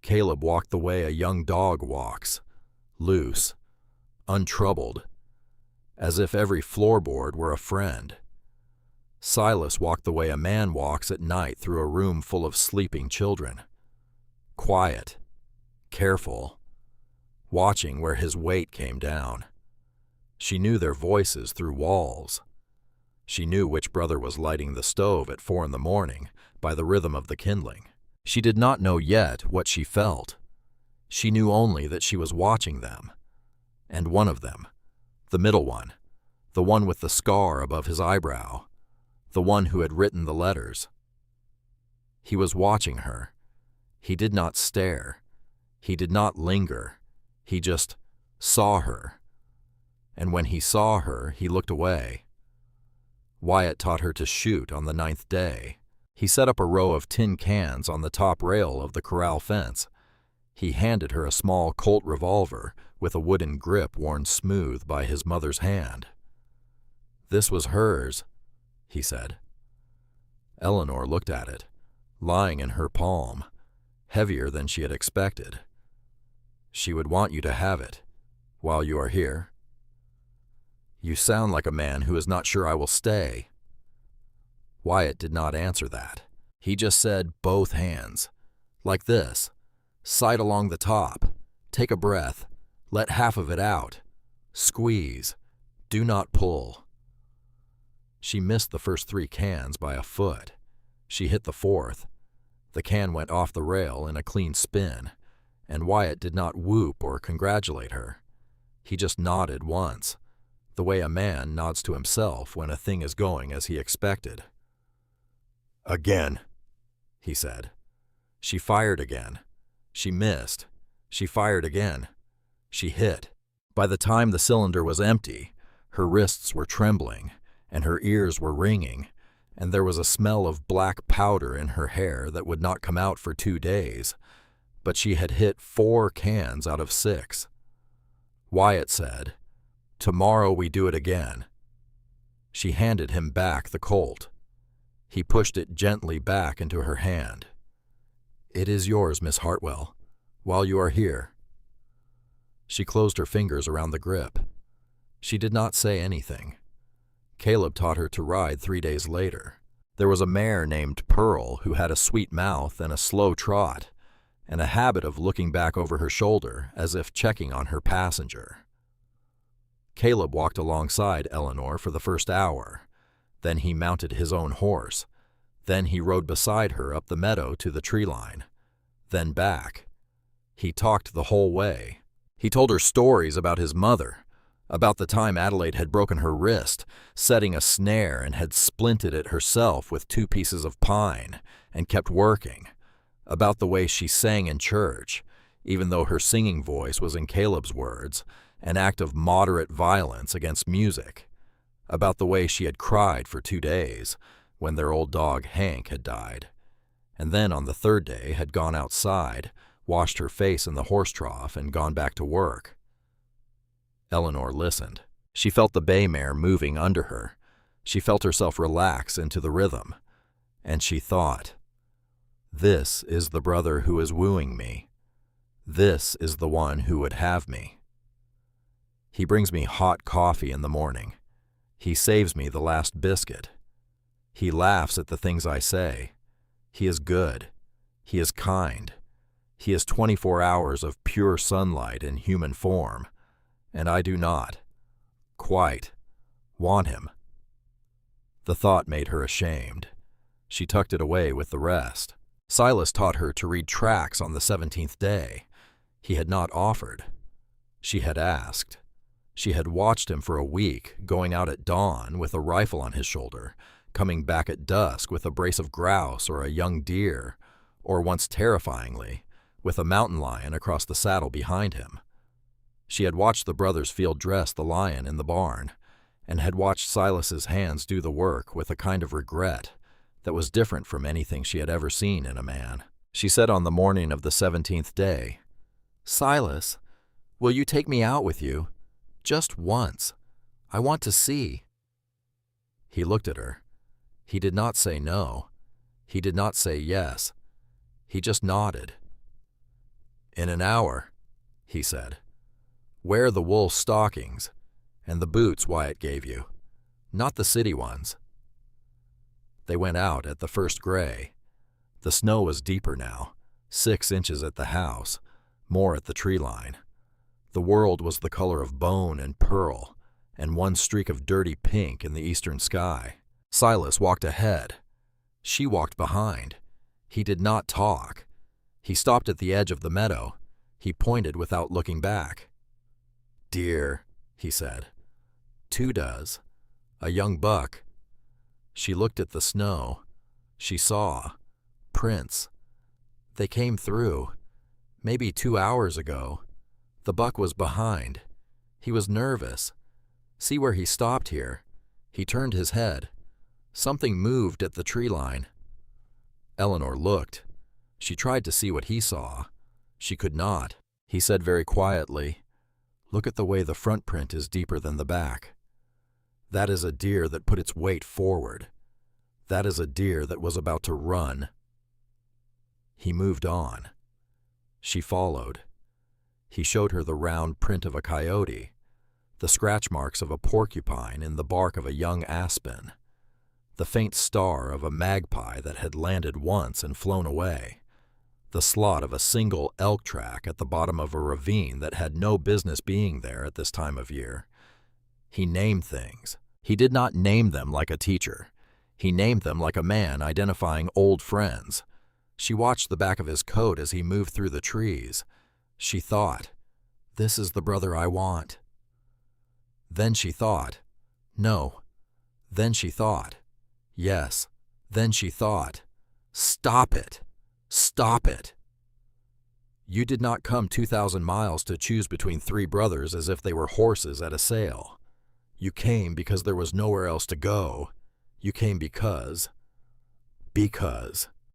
Caleb walked the way a young dog walks, loose, untroubled, as if every floorboard were a friend. Silas walked the way a man walks at night through a room full of sleeping children, quiet, careful, watching where his weight came down. She knew their voices through walls. She knew which brother was lighting the stove at 4 a.m. by the rhythm of the kindling. She did not know yet what she felt. She knew only that she was watching them. And one of them, the middle one, the one with the scar above his eyebrow, the one who had written the letters. He was watching her. He did not stare. He did not linger. He just saw her. And when he saw her, he looked away. Wyatt taught her to shoot on the 9th day. He set up a row of tin cans on the top rail of the corral fence. He handed her a small Colt revolver with a wooden grip worn smooth by his mother's hand. This was hers, he said. Eleanor looked at it, lying in her palm, heavier than she had expected. She would want you to have it, while you are here. You sound like a man who is not sure I will stay. Wyatt did not answer that. He just said both hands, like this, sight along the top, take a breath, let half of it out, squeeze, do not pull. She missed the first 3 cans by a foot. She hit the 4th. The can went off the rail in a clean spin, and Wyatt did not whoop or congratulate her. He just nodded once, the way a man nods to himself when a thing is going as he expected. Again, he said. She fired again. She missed. She fired again. She hit. By the time the cylinder was empty, her wrists were trembling, and her ears were ringing, and there was a smell of black powder in her hair that would not come out for 2 days, but she had hit 4 cans out of 6. Wyatt said, "Tomorrow we do it again." She handed him back the Colt. He pushed it gently back into her hand. "It is yours, Miss Hartwell, while you are here." She closed her fingers around the grip. She did not say anything. Caleb taught her to ride 3 days later. There was a mare named Pearl who had a sweet mouth and a slow trot, and a habit of looking back over her shoulder as if checking on her passenger. Caleb walked alongside Eleanor for the first hour. Then he mounted his own horse. Then he rode beside her up the meadow to the tree line. Then back. He talked the whole way. He told her stories about his mother, about the time Adelaide had broken her wrist, setting a snare, and had splinted it herself with 2 pieces of pine, and kept working, about the way she sang in church, even though her singing voice was, in Caleb's words, an act of moderate violence against music, about the way she had cried for 2 days when their old dog Hank had died, and then on the 3rd day had gone outside, washed her face in the horse trough, and gone back to work. Eleanor listened. She felt the bay mare moving under her. She felt herself relax into the rhythm, and she thought, "This is the brother who is wooing me. This is the one who would have me. He brings me hot coffee in the morning. He saves me the last biscuit. He laughs at the things I say. He is good. He is kind. He is 24 hours of pure sunlight in human form, and I do not, quite, want him." The thought made her ashamed. She tucked it away with the rest. Silas taught her to read tracts on the 17th day. He had not offered. She had asked. She had watched him for a week, going out at dawn with a rifle on his shoulder, coming back at dusk with a brace of grouse or a young deer, or once terrifyingly, with a mountain lion across the saddle behind him. She had watched the brothers field dress the lion in the barn, and had watched Silas's hands do the work with a kind of regret that was different from anything she had ever seen in a man. She said on the morning of the 17th day, "Silas, will you take me out with you? Just once. I want to see." He looked at her. He did not say no. He did not say yes. He just nodded. "In an hour," he said. "Wear the wool stockings and the boots Wyatt gave you, not the city ones." They went out at the first gray. The snow was deeper now, 6 inches at the house, more at the tree line. The world was the color of bone and pearl, and one streak of dirty pink in the eastern sky. Silas walked ahead. She walked behind. He did not talk. He stopped at the edge of the meadow. He pointed without looking back. "Deer," he said. "2 does. A young buck." She looked at the snow. She saw prints. They came through. Maybe 2 hours ago. The buck was behind. He was nervous. See where he stopped here. He turned his head. Something moved at the tree line. Eleanor looked. She tried to see what he saw. She could not. He said very quietly, "Look at the way the front print is deeper than the back. That is a deer that put its weight forward. That is a deer that was about to run." He moved on. She followed. He showed her the round print of a coyote, the scratch marks of a porcupine in the bark of a young aspen, the faint star of a magpie that had landed once and flown away, the slot of a single elk track at the bottom of a ravine that had no business being there at this time of year. He named things. He did not name them like a teacher. He named them like a man identifying old friends. She watched the back of his coat as he moved through the trees. She thought, "This is the brother I want." Then she thought, "No." Then she thought, "Yes." Then she thought, "Stop it. Stop it. You did not come 2,000 miles to choose between 3 brothers as if they were horses at a sale. You came because there was nowhere else to go. You came because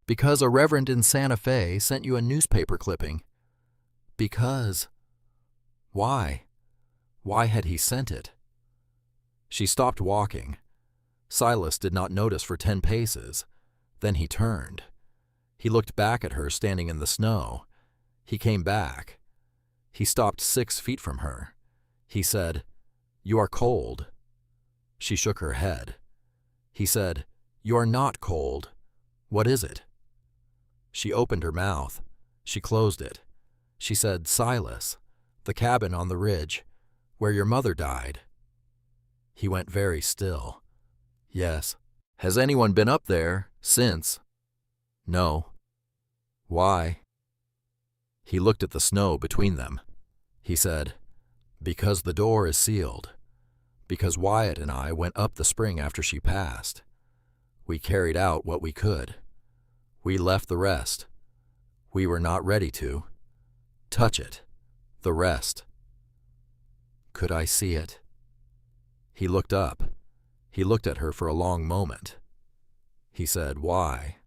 Because a reverend in Santa Fe sent you a newspaper clipping. Because. Why? Why had he sent it? She stopped walking. Silas did not notice for 10 paces. Then he turned. He looked back at her standing in the snow. He came back. He stopped 6 feet from her. He said, "You are cold." She shook her head. He said, "You are not cold. What is it?" She opened her mouth. She closed it. She said, "Silas, the cabin on the ridge, where your mother died." He went very still. "Yes." "Has anyone been up there since?" "No." "Why?" He looked at the snow between them. He said, "Because the door is sealed. Because Wyatt and I went up the spring after she passed. We carried out what we could. We left the rest. We were not ready to. Touch it. The rest." "Could I see it?" He looked up. He looked at her for a long moment. He said, "Why?"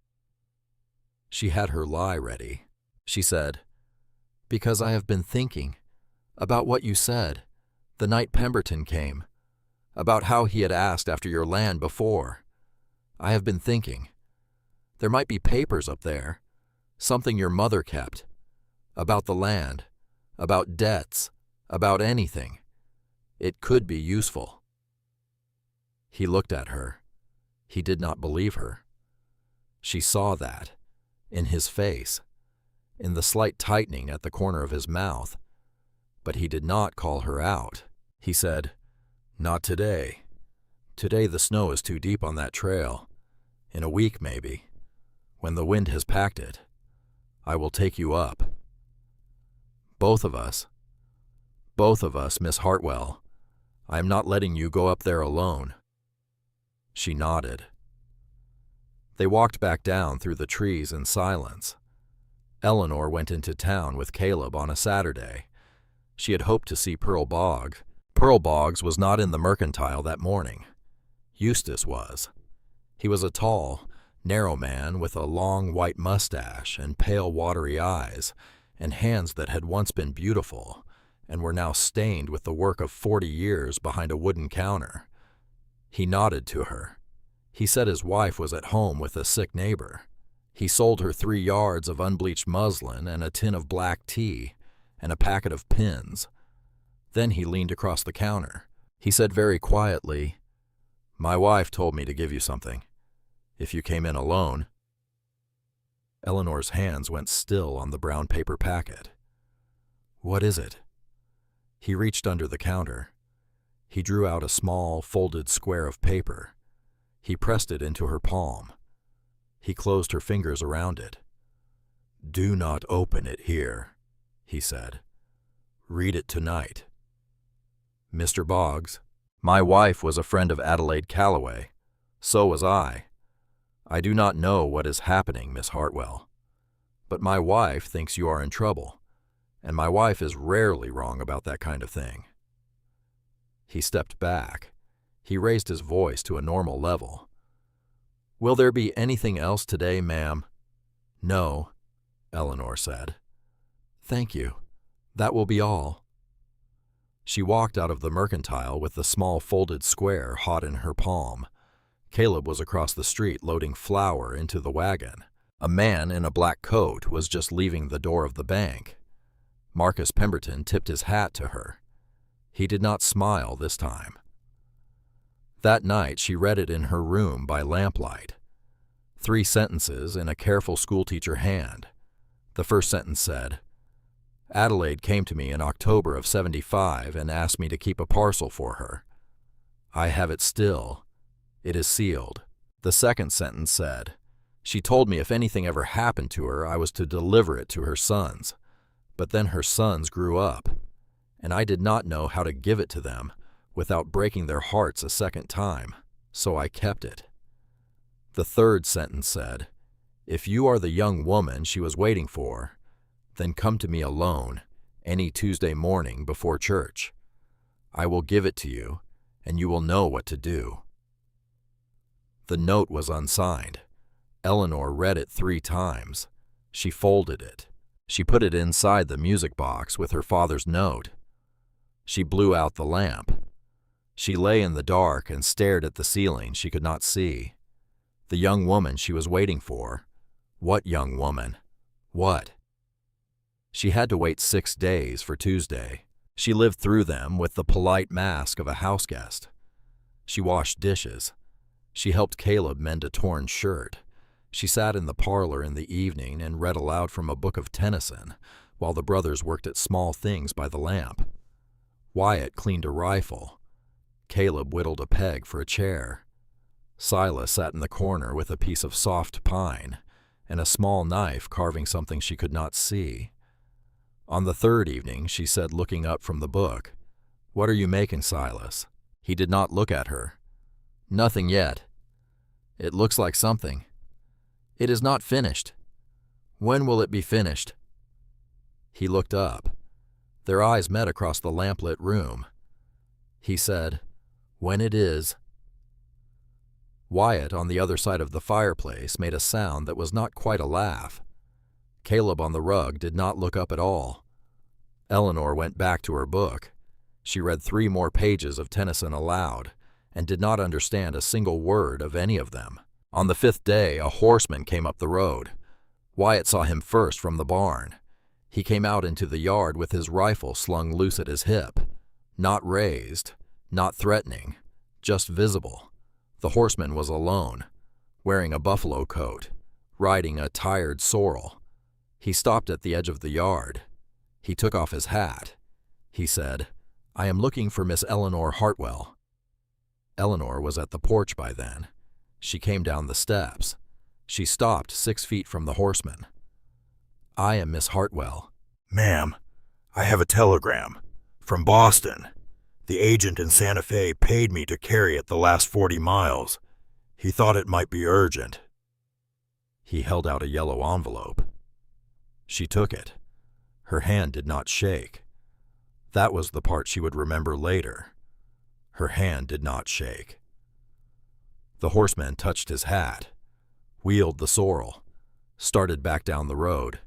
She had her lie ready. She said, "Because I have been thinking about what you said the night Pemberton came, about how he had asked after your land before. I have been thinking. There might be papers up there, something your mother kept, about the land, about debts, about anything. It could be useful." He looked at her. He did not believe her. She saw that, in his face, in the slight tightening at the corner of his mouth, but he did not call her out. He said, "Not today. Today the snow is too deep on that trail. In a week, maybe, when the wind has packed it, I will take you up. Both of us, Miss Hartwell. I am not letting you go up there alone." She nodded. They walked back down through the trees in silence. Eleanor went into town with Caleb on a Saturday. She had hoped to see Pearl Boggs. Pearl Boggs was not in the mercantile that morning. Eustace was. He was a tall, narrow man with a long white mustache and pale watery eyes, and hands that had once been beautiful and were now stained with the work of 40 years behind a wooden counter. He nodded to her. He said his wife was at home with a sick neighbor. He sold her 3 yards of unbleached muslin and a tin of black tea and a packet of pins. Then he leaned across the counter. He said very quietly, "My wife told me to give you something, if you came in alone." Eleanor's hands went still on the brown paper packet. "What is it?" He reached under the counter. He drew out a small, folded square of paper. He pressed it into her palm. He closed her fingers around it. "Do not open it here," he said. "Read it tonight. Mr. Boggs, my wife was a friend of Adelaide Calloway. So was I. I do not know what is happening, Miss Hartwell, but my wife thinks you are in trouble, and my wife is rarely wrong about that kind of thing." He stepped back. He raised his voice to a normal level. "Will there be anything else today, ma'am?" "No," Eleanor said. "Thank you. That will be all." She walked out of the mercantile with the small folded square hot in her palm. Caleb was across the street loading flour into the wagon. A man in a black coat was just leaving the door of the bank. Marcus Pemberton tipped his hat to her. He did not smile this time. That night she read it in her room by lamplight. 3 sentences in a careful schoolteacher hand. The first sentence said, "Adelaide came to me in October of '75 and asked me to keep a parcel for her. I have it still. It is sealed." The second sentence said, "She told me if anything ever happened to her, I was to deliver it to her sons. But then her sons grew up, and I did not know how to give it to them without breaking their hearts a second time, so I kept it." The third sentence said, "If you are the young woman she was waiting for, then come to me alone any Tuesday morning before church. I will give it to you, and you will know what to do." The note was unsigned. Eleanor read it 3 times. She folded it. She put it inside the music box with her father's note. She blew out the lamp. She lay in the dark and stared at the ceiling she could not see. The young woman she was waiting for. What young woman? What? She had to wait 6 days for Tuesday. She lived through them with the polite mask of a houseguest. She washed dishes. She helped Caleb mend a torn shirt. She sat in the parlor in the evening and read aloud from a book of Tennyson, while the brothers worked at small things by the lamp. Wyatt cleaned a rifle. Caleb whittled a peg for a chair. Silas sat in the corner with a piece of soft pine and a small knife carving something she could not see. On the 3rd evening, she said, looking up from the book, "What are you making, Silas?" He did not look at her. "Nothing yet." "It looks like something." "It is not finished." "When will it be finished?" He looked up. Their eyes met across the lamplit room. He said, "When it is." Wyatt, on the other side of the fireplace, made a sound that was not quite a laugh. Caleb on the rug did not look up at all. Eleanor went back to her book. She read 3 more pages of Tennyson aloud, and did not understand a single word of any of them. On the 5th day, a horseman came up the road. Wyatt saw him first from the barn. He came out into the yard with his rifle slung loose at his hip. Not raised, not threatening, just visible. The horseman was alone, wearing a buffalo coat, riding a tired sorrel. He stopped at the edge of the yard. He took off his hat. He said, "I am looking for Miss Eleanor Hartwell." Eleanor was at the porch by then. She came down the steps. She stopped 6 feet from the horseman. "I am Miss Hartwell." "Ma'am, I have a telegram. From Boston. The agent in Santa Fe paid me to carry it the last 40 miles. He thought it might be urgent." He held out a yellow envelope. She took it. Her hand did not shake. That was the part she would remember later. Her hand did not shake. The horseman touched his hat, wheeled the sorrel, started back down the road.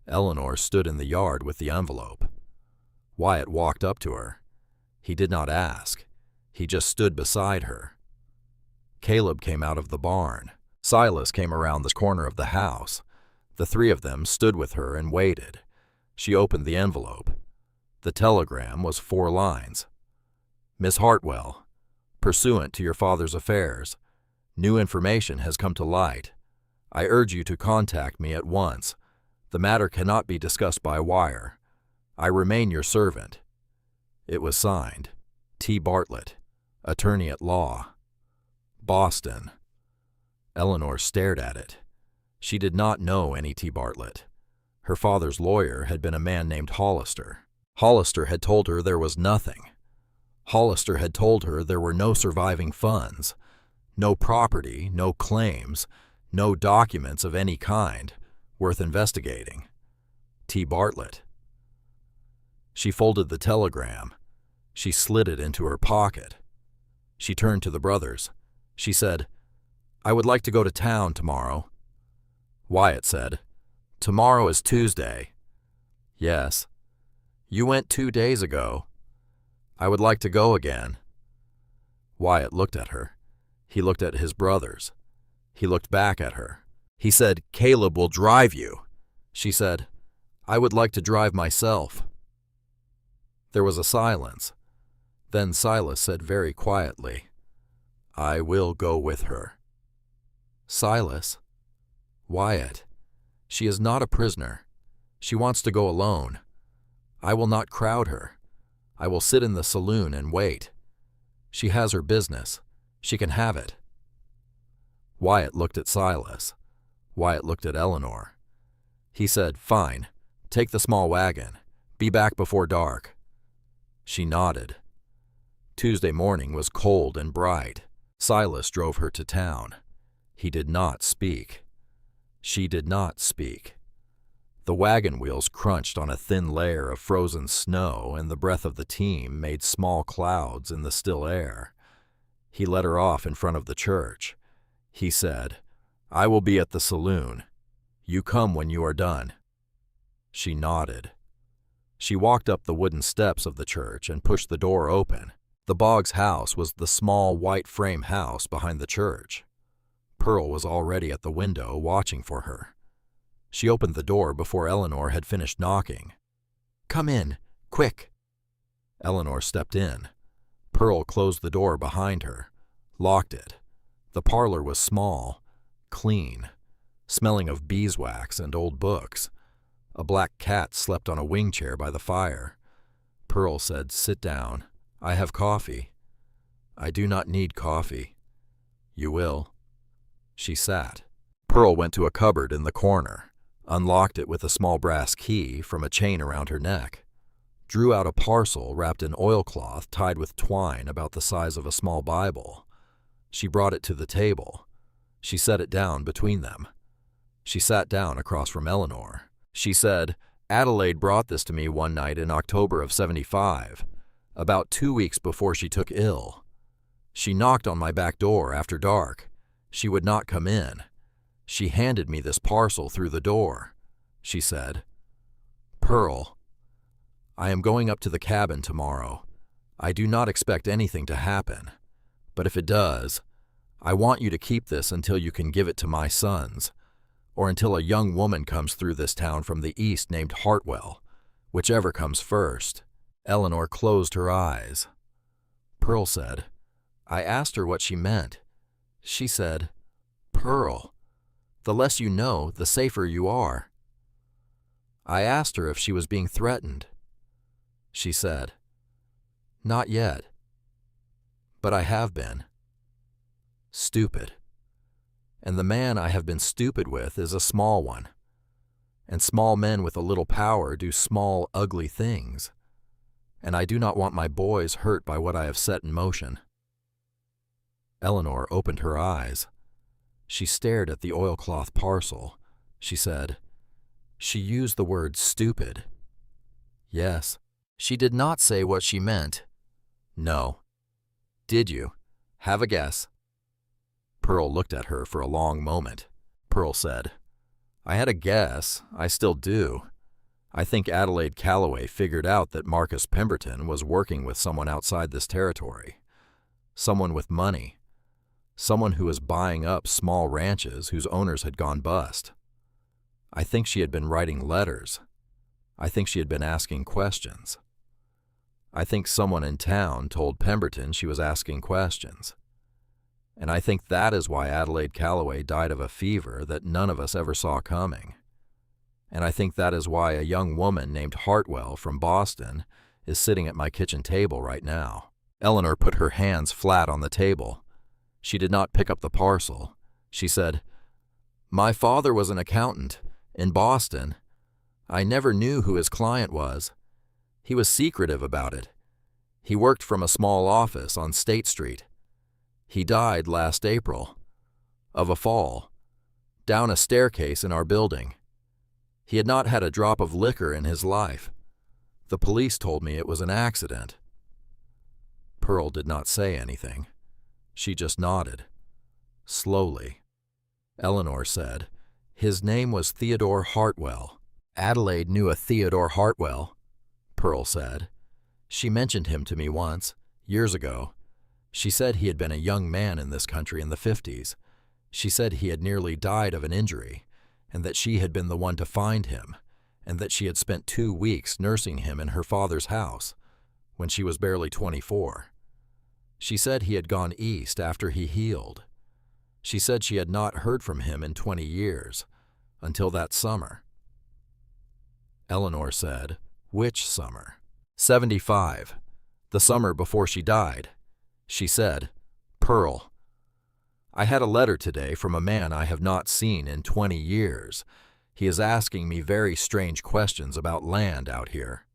Eleanor stood in the yard with the envelope. Wyatt walked up to her. He did not ask. He just stood beside her. Caleb came out of the barn. Silas came around the corner of the house. The 3 of them stood with her and waited. She opened the envelope. The telegram was 4 lines. "Miss Hartwell, pursuant to your father's affairs, new information has come to light. I urge you to contact me at once. The matter cannot be discussed by wire. I remain your servant." It was signed, T. Bartlett, attorney at law. Boston. Eleanor stared at it. She did not know any T. Bartlett. Her father's lawyer had been a man named Hollister. Hollister had told her there was nothing. Hollister had told her there were no surviving funds, no property, no claims, no documents of any kind worth investigating. T. Bartlett. She folded the telegram. She slid it into her pocket. She turned to the brothers. She said, "I would like to go to town tomorrow." Wyatt said, "Tomorrow is Tuesday." "Yes." "You went 2 days ago." "I would like to go again." Wyatt looked at her. He looked at his brothers. He looked back at her. He said, "Caleb will drive you." She said, "I would like to drive myself." There was a silence. Then Silas said very quietly, "I will go with her." "Silas." "Wyatt. She is not a prisoner. She wants to go alone. I will not crowd her. I will sit in the saloon and wait. She has her business. She can have it." Wyatt looked at Silas. Wyatt looked at Eleanor. He said, "Fine. Take the small wagon. Be back before dark." She nodded. Tuesday morning was cold and bright. Silas drove her to town. He did not speak. She did not speak. The wagon wheels crunched on a thin layer of frozen snow, and the breath of the team made small clouds in the still air. He let her off in front of the church. He said, I will be at the saloon. You come when you are done." She nodded. She walked up the wooden steps of the church and pushed the door open. The Boggs house was the small white frame house behind the church. Pearl was already at the window watching for her. She opened the door before Eleanor had finished knocking. "Come in, quick." Eleanor stepped in. Pearl closed the door behind her, locked it. The parlor was small, clean, smelling of beeswax and old books. A black cat slept on a wing chair by the fire. Pearl said, "Sit down. I have coffee." "I do not need coffee." "You will." She sat. Pearl went to a cupboard in the corner, unlocked it with a small brass key from a chain around her neck, drew out a parcel wrapped in oilcloth tied with twine about the size of a small Bible. She brought it to the table. She set it down between them. She sat down across from Eleanor. She said, "Adelaide brought this to me one night in October of '75, about 2 weeks before she took ill. She knocked on my back door after dark. She would not come in. She handed me this parcel through the door. She said, 'Pearl, I am going up to the cabin tomorrow. I do not expect anything to happen, but if it does, I want you to keep this until you can give it to my sons, or until a young woman comes through this town from the east named Hartwell, whichever comes first.'" Eleanor closed her eyes. Pearl said, "I asked her what she meant. She said, 'Pearl, the less you know, the safer you are.' I asked her if she was being threatened. She said, 'Not yet, but I have been. Stupid. And the man I have been stupid with is a small one. And small men with a little power do small, ugly things. And I do not want my boys hurt by what I have set in motion.'" Eleanor opened her eyes. She stared at the oilcloth parcel. She said, "She used the word stupid." "Yes." "She did not say what she meant." "No." "Did you? Have a guess." Pearl looked at her for a long moment. Pearl said, "I had a guess. I still do. I think Adelaide Calloway figured out that Marcus Pemberton was working with someone outside this territory. Someone with money. Someone who was buying up small ranches whose owners had gone bust. I think she had been writing letters. I think she had been asking questions. I think someone in town told Pemberton she was asking questions. And I think that is why Adelaide Calloway died of a fever that none of us ever saw coming. And I think that is why a young woman named Hartwell from Boston is sitting at my kitchen table right now." Eleanor put her hands flat on the table. She did not pick up the parcel. She said, "My father was an accountant in Boston. I never knew who his client was. He was secretive about it. He worked from a small office on State Street. He died last April, of a fall, down a staircase in our building. He had not had a drop of liquor in his life. The police told me it was an accident." Pearl did not say anything. She just nodded, slowly. Eleanor said, "His name was Theodore Hartwell." "Adelaide knew a Theodore Hartwell," Pearl said. "She mentioned him to me once, years ago. She said he had been a young man in this country in the '50s. She said he had nearly died of an injury, and that she had been the one to find him, and that she had spent 2 weeks nursing him in her father's house, when she was barely 24. She said he had gone east after he healed. She said she had not heard from him in 20 years, until that summer." Eleanor said, "Which summer?" "'75, the summer before she died." She said, "Pearl, I had a letter today from a man I have not seen in 20 years. He is asking me very strange questions about land out here."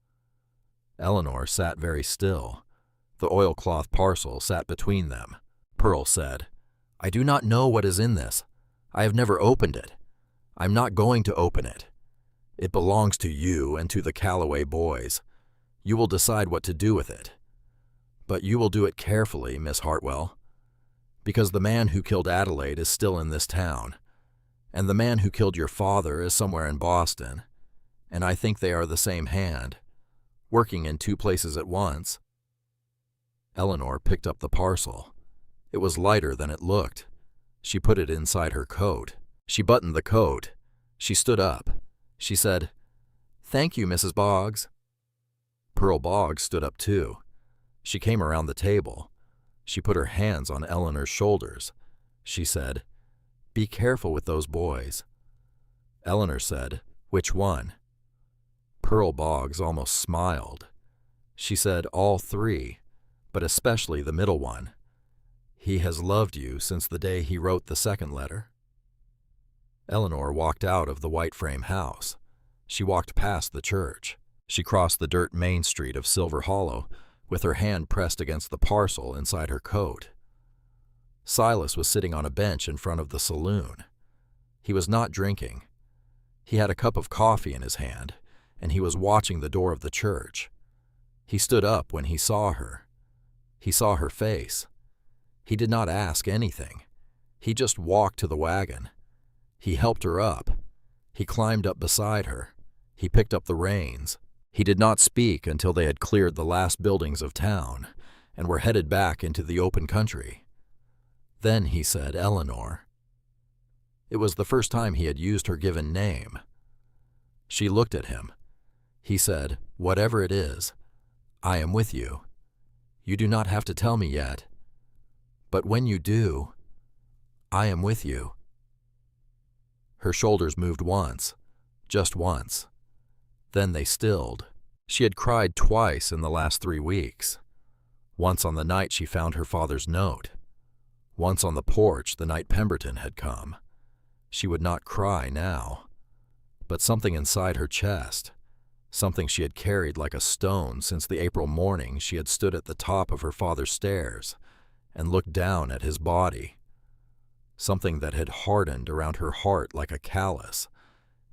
Eleanor sat very still. The oilcloth parcel sat between them. Pearl said, "I do not know what is in this. I have never opened it. I'm not going to open it. It belongs to you and to the Calloway boys. You will decide what to do with it. But you will do it carefully, Miss Hartwell, because the man who killed Adelaide is still in this town, And the man who killed your father is somewhere in Boston, and I think they are the same hand, working in two places at once." Eleanor picked up the parcel. It was lighter than it looked. She put it inside her coat. She buttoned the coat. She stood up. She said, "Thank you, Mrs. Boggs." Pearl Boggs stood up too. She came around the table. She put her hands on Eleanor's shoulders. She said, "Be careful with those boys." Eleanor said, "Which one?" Pearl Boggs almost smiled. She said, "All three, but especially the middle one. He has loved you since the day he wrote the second letter." Eleanor walked out of the white frame house. She walked past the church. She crossed the dirt main street of Silver Hollow with her hand pressed against the parcel inside her coat. Silas was sitting on a bench in front of the saloon. He was not drinking. He had a cup of coffee in his hand, and he was watching the door of the church. He stood up when he saw her. He saw her face. He did not ask anything. He just walked to the wagon. He helped her up. He climbed up beside her. He picked up the reins. He did not speak until they had cleared the last buildings of town and were headed back into the open country. Then he said, "Eleanor." It was the first time he had used her given name. She looked at him. He said, "Whatever it is, I am with you. You do not have to tell me yet. But when you do, I am with you." Her shoulders moved once, just once. Then they stilled. She had cried twice in the last 3 weeks. Once on the night she found her father's note. Once on the porch the night Pemberton had come. She would not cry now. But something inside her chest, something she had carried like a stone since the April morning she had stood at the top of her father's stairs and looked down at his body. Something that had hardened around her heart like a callus.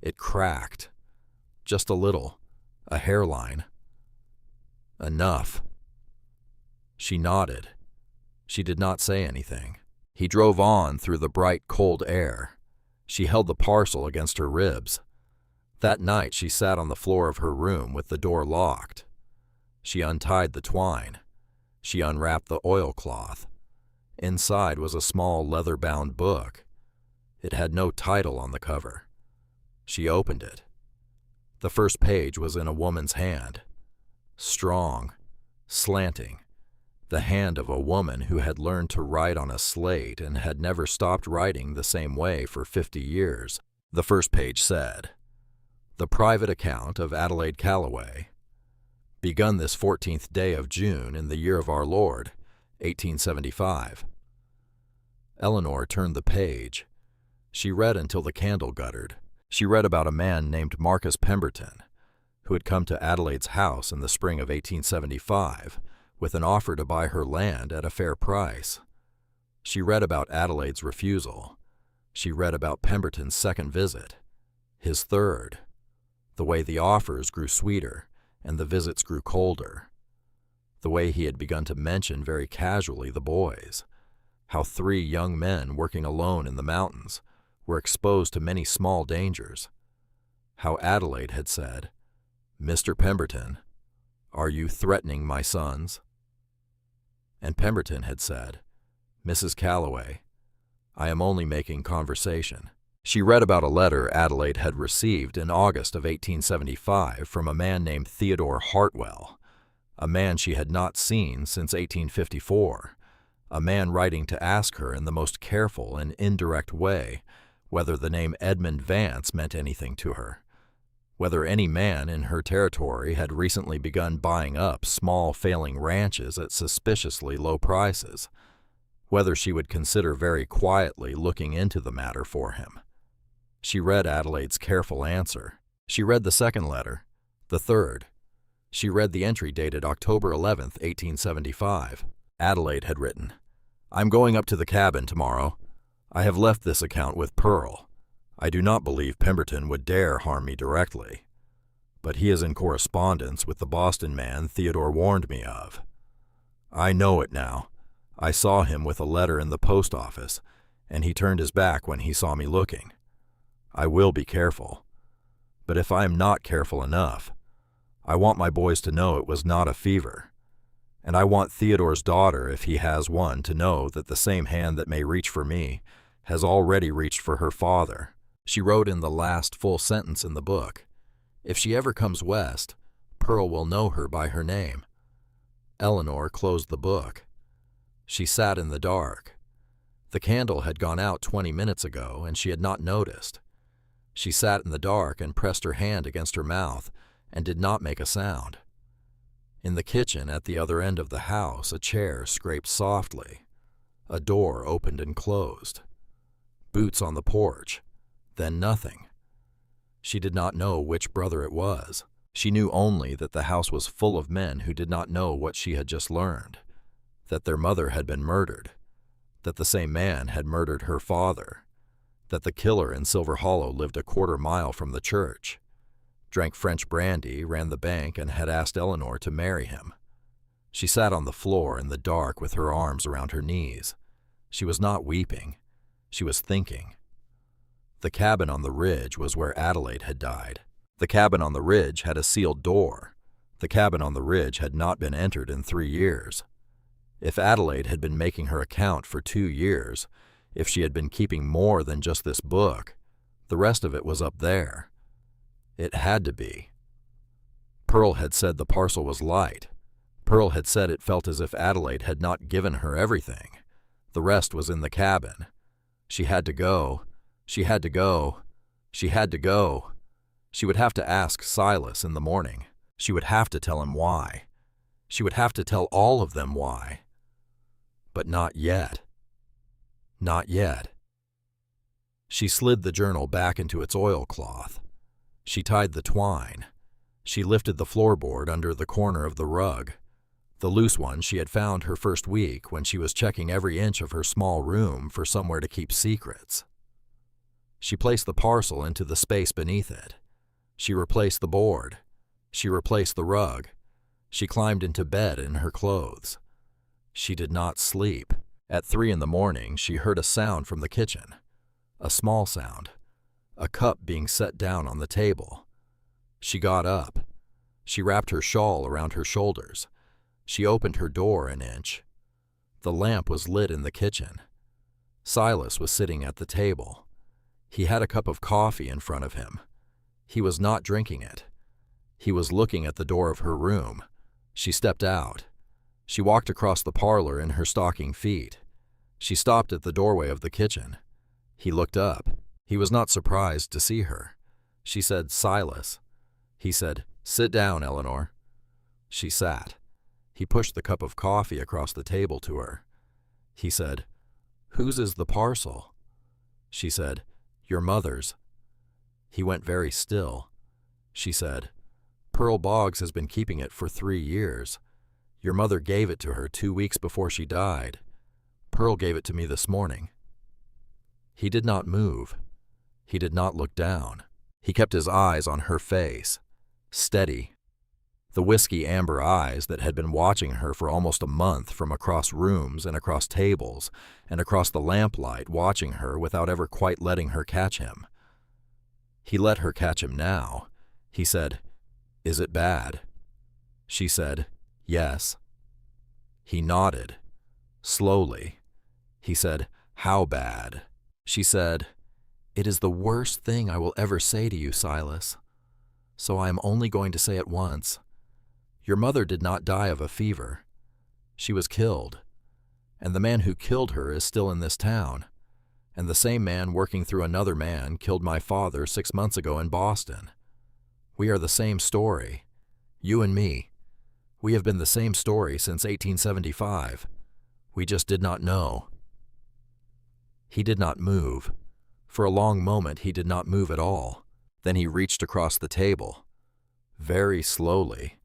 It cracked. Just a little. A hairline. Enough. She nodded. She did not say anything. He drove on through the bright, cold air. She held the parcel against her ribs. That night she sat on the floor of her room with the door locked. She untied the twine. She unwrapped the oilcloth. Inside was a small leather-bound book. It had no title on the cover. She opened it. The first page was in a woman's hand. Strong, slanting. The hand of a woman who had learned to write on a slate and had never stopped writing the same way for 50 years. The first page said, "The private account of Adelaide Calloway, begun this 14th day of June in the year of our Lord, 1875. Eleanor turned the page. She read until the candle guttered. She read about a man named Marcus Pemberton, who had come to Adelaide's house in the spring of 1875 with an offer to buy her land at a fair price. She read about Adelaide's refusal. She read about Pemberton's second visit, his third, the way the offers grew sweeter and the visits grew colder, the way he had begun to mention very casually the boys, how 3 young men working alone in the mountains were exposed to many small dangers, how Adelaide had said, "Mr. Pemberton, are you threatening my sons?" And Pemberton had said, "Mrs. Calloway, I am only making conversation." She read about a letter Adelaide had received in August of 1875 from a man named Theodore Hartwell, a man she had not seen since 1854, a man writing to ask her in the most careful and indirect way whether the name Edmund Vance meant anything to her, whether any man in her territory had recently begun buying up small failing ranches at suspiciously low prices, whether she would consider very quietly looking into the matter for him. She read Adelaide's careful answer. She read the second letter, the third. She read the entry dated October 11th, 1875. Adelaide had written, "I'm going up to the cabin tomorrow. I have left this account with Pearl. I do not believe Pemberton would dare harm me directly, but he is in correspondence with the Boston man Theodore warned me of. I know it now. I saw him with a letter in the post office, and he turned his back when he saw me looking. I will be careful. But if I am not careful enough, I want my boys to know it was not a fever. And I want Theodore's daughter, if he has one, to know that the same hand that may reach for me has already reached for her father. She wrote in the last full sentence in the book, "If she ever comes west, Pearl will know her by her name." Eleanor closed the book. She sat in the dark. The candle had gone out 20 minutes ago, and she had not noticed. She sat in the dark and pressed her hand against her mouth and did not make a sound. In the kitchen at the other end of the house, a chair scraped softly. A door opened and closed. Boots on the porch, then nothing. She did not know which brother it was. She knew only that the house was full of men who did not know what she had just learned, that their mother had been murdered, that the same man had murdered her father, that the killer in Silver Hollow lived a quarter-mile from the church, drank French brandy, ran the bank, and had asked Eleanor to marry him. She sat on the floor in the dark with her arms around her knees. She was not weeping. She was thinking. The cabin on the ridge was where Adelaide had died. The cabin on the ridge had a sealed door. The cabin on the ridge had not been entered in 3 years. If Adelaide had been making her account for 2 years, if she had been keeping more than just this book, the rest of it was up there. It had to be. Pearl had said the parcel was light. Pearl had said it felt as if Adelaide had not given her everything. The rest was in the cabin. She had to go. She had to go. She had to go. She would have to ask Silas in the morning. She would have to tell him why. She would have to tell all of them why. But not yet. Not yet. She slid the journal back into its oilcloth. She tied the twine. She lifted the floorboard under the corner of the rug, the loose one she had found her first week when she was checking every inch of her small room for somewhere to keep secrets. She placed the parcel into the space beneath it. She replaced the board. She replaced the rug. She climbed into bed in her clothes. She did not sleep. At 3 a.m, she heard a sound from the kitchen. A small sound. A cup being set down on the table. She got up. She wrapped her shawl around her shoulders. She opened her door an inch. The lamp was lit in the kitchen. Silas was sitting at the table. He had a cup of coffee in front of him. He was not drinking it. He was looking at the door of her room. She stepped out. She walked across the parlor in her stocking feet. She stopped at the doorway of the kitchen. He looked up. He was not surprised to see her. She said, "Silas." He said, "Sit down, Eleanor." She sat. He pushed the cup of coffee across the table to her. He said, "Whose is the parcel?" She said, "Your mother's." He went very still. She said, "Pearl Boggs has been keeping it for 3 years. Your mother gave it to her 2 weeks before she died. Pearl gave it to me this morning." He did not move. He did not look down. He kept his eyes on her face, steady. The whiskey-amber eyes that had been watching her for almost a month from across rooms and across tables and across the lamplight, watching her without ever quite letting her catch him. He let her catch him now. He said, "Is it bad?" She said, "Yes." He nodded, slowly. He said, "How bad?" She said, "It is the worst thing I will ever say to you, Silas. So I am only going to say it once. Your mother did not die of a fever. She was killed. And the man who killed her is still in this town. And the same man working through another man killed my father 6 months ago in Boston. We are the same story. You and me. We have been the same story since 1875. We just did not know." He did not move. For a long moment he did not move at all. Then he reached across the table, very slowly,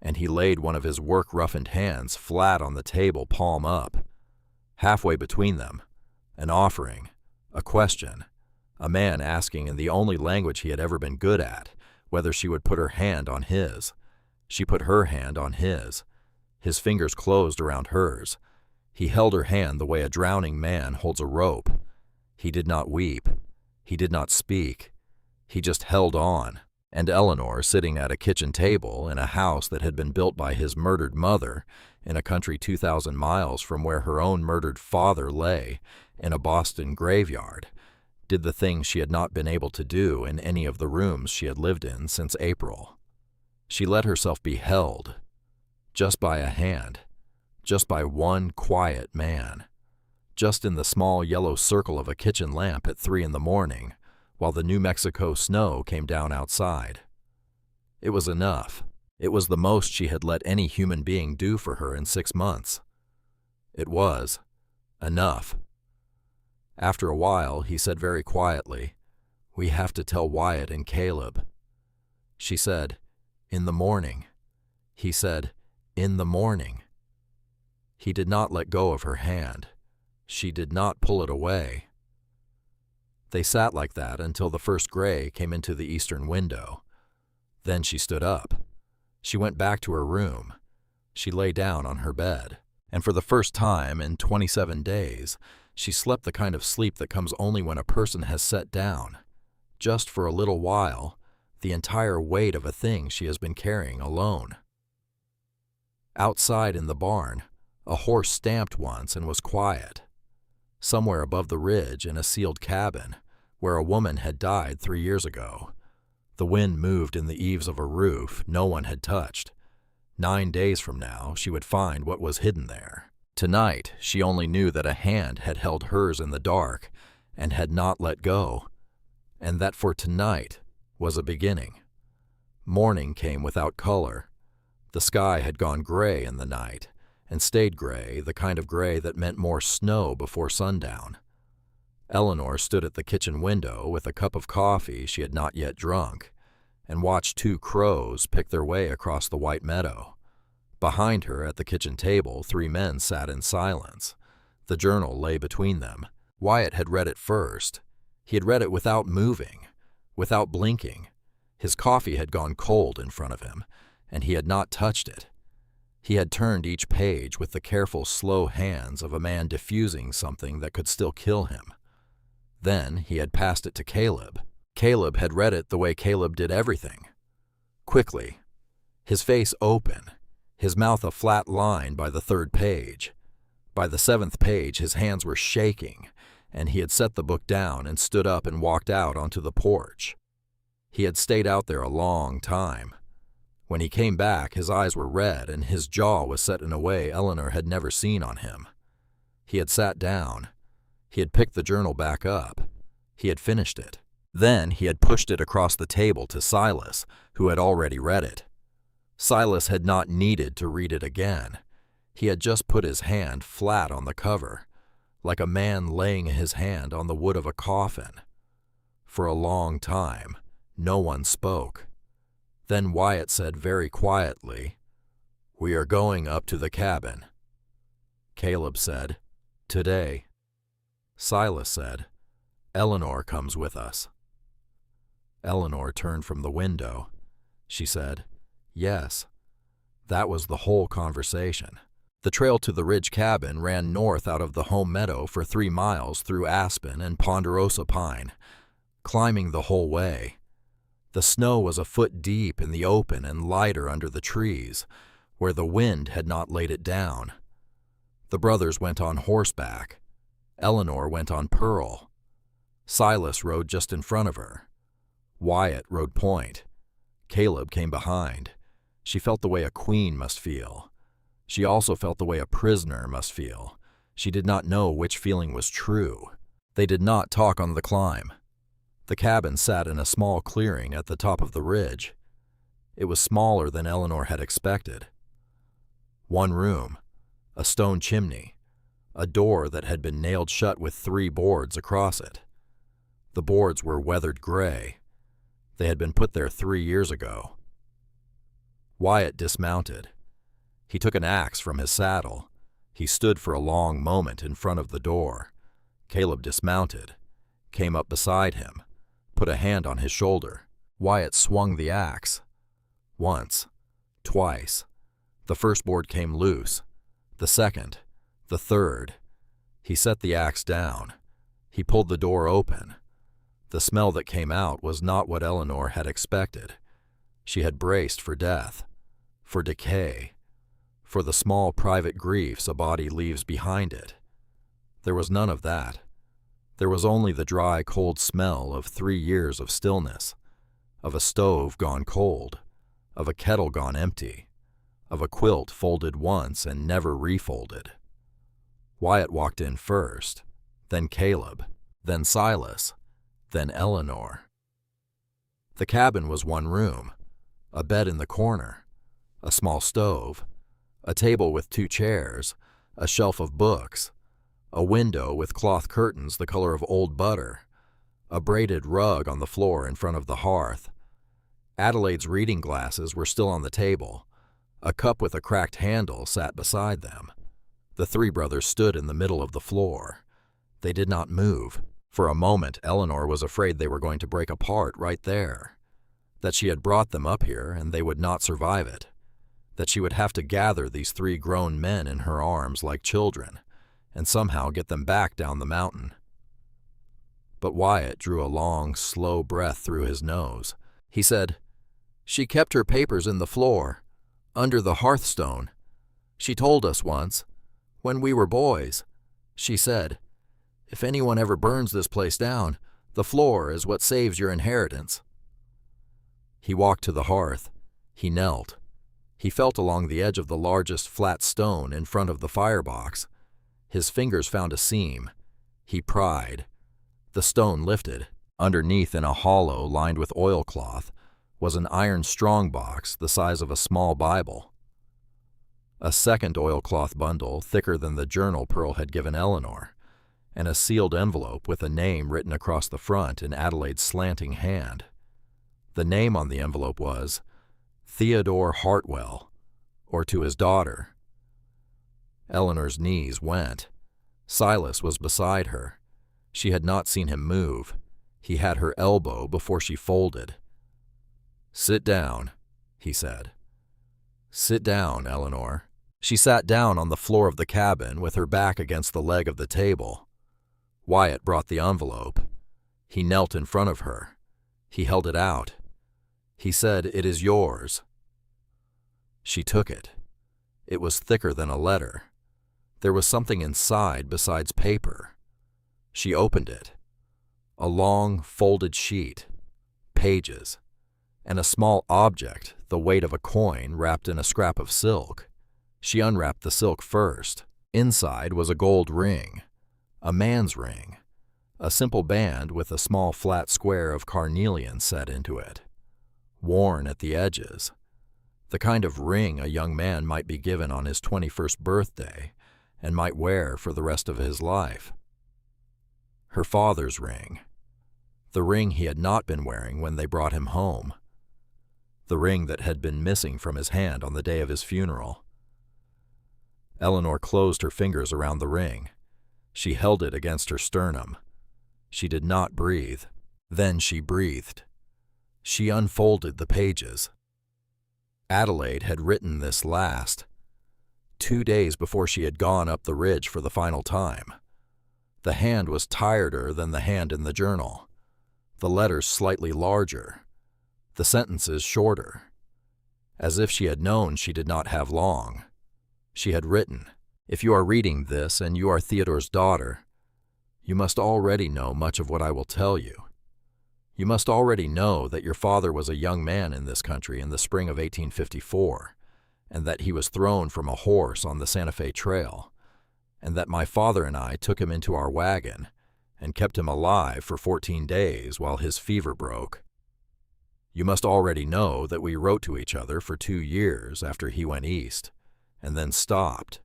and he laid one of his work-roughened hands flat on the table, palm up. Halfway between them, an offering, a question, a man asking in the only language he had ever been good at, whether she would put her hand on his. She put her hand on his. His fingers closed around hers. He held her hand the way a drowning man holds a rope. He did not weep. He did not speak. He just held on. And Eleanor, sitting at a kitchen table in a house that had been built by his murdered mother in a country 2,000 miles from where her own murdered father lay in a Boston graveyard, did the things she had not been able to do in any of the rooms she had lived in since April. She let herself be held, just by a hand, just by one quiet man, just in the small yellow circle of a kitchen lamp at 3 a.m, while the New Mexico snow came down outside. It was enough. It was the most she had let any human being do for her in 6 months. It was enough. After a while, he said very quietly, "We have to tell Wyatt and Caleb." She said, "In the morning." He said, "In the morning." He did not let go of her hand. She did not pull it away. They sat like that until the first gray came into the eastern window. Then she stood up. She went back to her room. She lay down on her bed. And for the first time in 27 days, she slept the kind of sleep that comes only when a person has sat down, just for a little while, the entire weight of a thing she has been carrying alone. Outside in the barn, a horse stamped once and was quiet. Somewhere above the ridge in a sealed cabin, where a woman had died 3 years ago, the wind moved in the eaves of a roof no one had touched. 9 days from now, she would find what was hidden there. Tonight, she only knew that a hand had held hers in the dark and had not let go, and that for tonight was a beginning. Morning came without color. The sky had gone gray in the night, and stayed gray, the kind of gray that meant more snow before sundown. Eleanor stood at the kitchen window with a cup of coffee she had not yet drunk, and watched 2 crows pick their way across the white meadow. Behind her at the kitchen table, 3 men sat in silence. The journal lay between them. Wyatt had read it first. He had read it without moving, without blinking. His coffee had gone cold in front of him, and he had not touched it. He had turned each page with the careful, slow hands of a man diffusing something that could still kill him. Then he had passed it to Caleb. Caleb had read it the way Caleb did everything. Quickly, his face open, his mouth a flat line by the 3rd page. By the 7th page, his hands were shaking, and he had set the book down and stood up and walked out onto the porch. He had stayed out there a long time. When he came back, his eyes were red and his jaw was set in a way Eleanor had never seen on him. He had sat down. He had picked the journal back up. He had finished it. Then he had pushed it across the table to Silas, who had already read it. Silas had not needed to read it again. He had just put his hand flat on the cover, like a man laying his hand on the wood of a coffin. For a long time, no one spoke. Then Wyatt said very quietly, "We are going up to the cabin." Caleb said, "Today." Silas said, "Eleanor comes with us." Eleanor turned from the window. She said, "Yes." That was the whole conversation. The trail to the ridge cabin ran north out of the home meadow for 3 miles through aspen and ponderosa pine, climbing the whole way. The snow was a foot deep in the open and lighter under the trees, where the wind had not laid it down. The brothers went on horseback. Eleanor went on Pearl. Silas rode just in front of her. Wyatt rode point. Caleb came behind. She felt the way a queen must feel. She also felt the way a prisoner must feel. She did not know which feeling was true. They did not talk on the climb. The cabin sat in a small clearing at the top of the ridge. It was smaller than Eleanor had expected. 1 room, a stone chimney, a door that had been nailed shut with 3 boards across it. The boards were weathered gray. They had been put there 3 years ago. Wyatt dismounted. He took an axe from his saddle. He stood for a long moment in front of the door. Caleb dismounted, came up beside him, put a hand on his shoulder. Wyatt swung the axe. Once, twice. The first board came loose. The second, the third. He set the axe down. He pulled the door open. The smell that came out was not what Eleanor had expected. She had braced for death, for decay, for the small private griefs a body leaves behind it. There was none of that. There was only the dry, cold smell of 3 years of stillness, of a stove gone cold, of a kettle gone empty, of a quilt folded once and never refolded. Wyatt walked in first, then Caleb, then Silas, then Eleanor. The cabin was one room, a bed in the corner, a small stove, a table with 2 chairs, a shelf of books, a window with cloth curtains the color of old butter, a braided rug on the floor in front of the hearth. Adelaide's reading glasses were still on the table. A cup with a cracked handle sat beside them. The 3 brothers stood in the middle of the floor. They did not move. For a moment, Eleanor was afraid they were going to break apart right there, that she had brought them up here and they would not survive it, that she would have to gather these 3 grown men in her arms like children and somehow get them back down the mountain. But Wyatt drew a long, slow breath through his nose. He said, "She kept her papers in the floor, under the hearthstone. She told us once, when we were boys, she said, 'If anyone ever burns this place down, the floor is what saves your inheritance.'" He walked to the hearth. He knelt. He felt along the edge of the largest flat stone in front of the firebox. His fingers found a seam. He pried. The stone lifted. Underneath, in a hollow lined with oilcloth, was an iron strongbox the size of a small Bible. A second oilcloth bundle, thicker than the journal Pearl had given Eleanor, and a sealed envelope with a name written across the front in Adelaide's slanting hand. The name on the envelope was Theodore Hartwell, or to his daughter. Eleanor's knees went. Silas was beside her. She had not seen him move. He had her elbow before she folded. "Sit down," he said. "Sit down, Eleanor." She sat down on the floor of the cabin with her back against the leg of the table. Wyatt brought the envelope. He knelt in front of her. He held it out. He said, "It is yours." She took it. It was thicker than a letter. There was something inside besides paper. She opened it. A long, folded sheet, pages, and a small object, the weight of a coin, wrapped in a scrap of silk. She unwrapped the silk first. Inside was a gold ring, a man's ring, a simple band with a small flat square of carnelian set into it, worn at the edges, the kind of ring a young man might be given on his 21st birthday and might wear for the rest of his life. Her father's ring, the ring he had not been wearing when they brought him home, the ring that had been missing from his hand on the day of his funeral. Eleanor closed her fingers around the ring. She held it against her sternum. She did not breathe. Then she breathed. She unfolded the pages. Adelaide had written this last, 2 days before she had gone up the ridge for the final time. The hand was tireder than the hand in the journal, the letters slightly larger, the sentences shorter. As if she had known she did not have long. She had written, "If you are reading this and you are Theodore's daughter, you must already know much of what I will tell you. You must already know that your father was a young man in this country in the spring of 1854, and that he was thrown from a horse on the Santa Fe Trail, and that my father and I took him into our wagon and kept him alive for 14 days while his fever broke. You must already know that we wrote to each other for 2 years after he went east, and then stopped.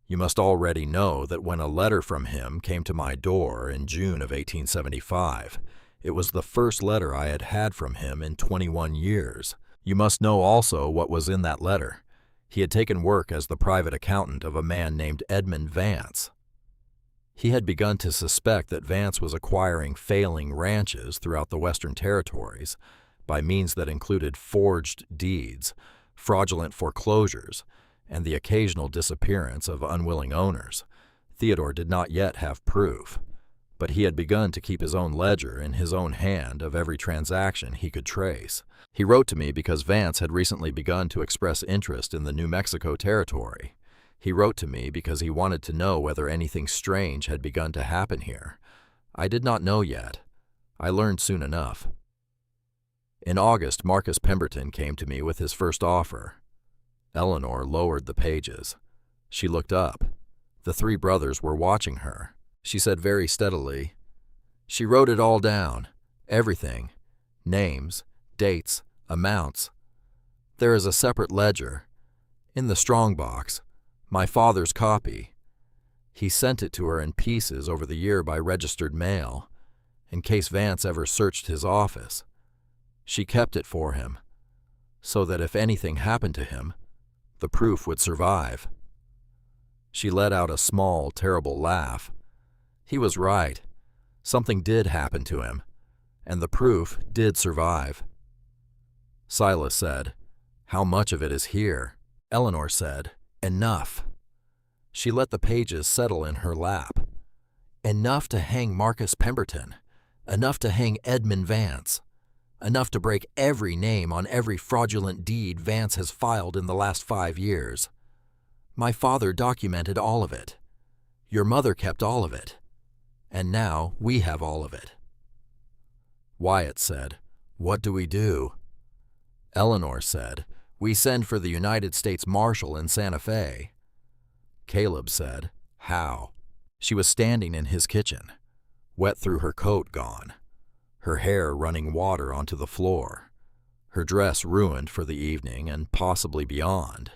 You must already know that when a letter from him came to my door in June of 1875, it was the first letter I had had from him in 21 years. You must know also what was in that letter. He had taken work as the private accountant of a man named Edmund Vance. He had begun to suspect that Vance was acquiring failing ranches throughout the Western Territories by means that included forged deeds, fraudulent foreclosures, and the occasional disappearance of unwilling owners. Theodore did not yet have proof, but he had begun to keep his own ledger in his own hand of every transaction he could trace. He wrote to me because Vance had recently begun to express interest in the New Mexico territory. He wrote to me because he wanted to know whether anything strange had begun to happen here. I did not know yet. I learned soon enough. In August, Marcus Pemberton came to me with his first offer. Eleanor lowered the pages. She looked up. The three brothers were watching her. She said very steadily, "She wrote it all down. Everything. Names, dates, amounts. There is a separate ledger. In the strong box. My father's copy. He sent it to her in pieces over the year by registered mail, in case Vance ever searched his office. She kept it for him, so that if anything happened to him, the proof would survive." She let out a small, terrible laugh. He was right. Something did happen to him, and the proof did survive. Silas said, "How much of it is here?" Eleanor said, "Enough." She let the pages settle in her lap. "Enough to hang Marcus Pemberton. Enough to hang Edmund Vance. Enough to break every name on every fraudulent deed Vance has filed in the last 5 years. My father documented all of it. Your mother kept all of it. And now we have all of it." Wyatt said, "What do we do?" Eleanor said, "We send for the United States Marshal in Santa Fe." Caleb said, "How?" She was standing in his kitchen, wet through her coat gone, her hair running water onto the floor, her dress ruined for the evening and possibly beyond,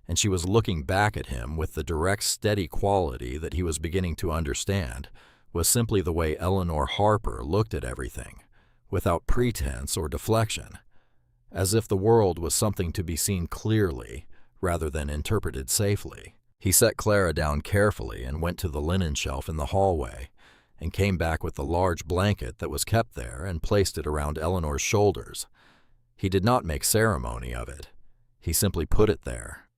and she was looking back at him with the direct, steady quality that he was beginning to understand was simply the way Eleanor Harper looked at everything, without pretense or deflection, as if the world was something to be seen clearly rather than interpreted safely. He set Clara down carefully and went to the linen shelf in the hallway and came back with the large blanket that was kept there and placed it around Eleanor's shoulders. He did not make ceremony of it. He simply put it there.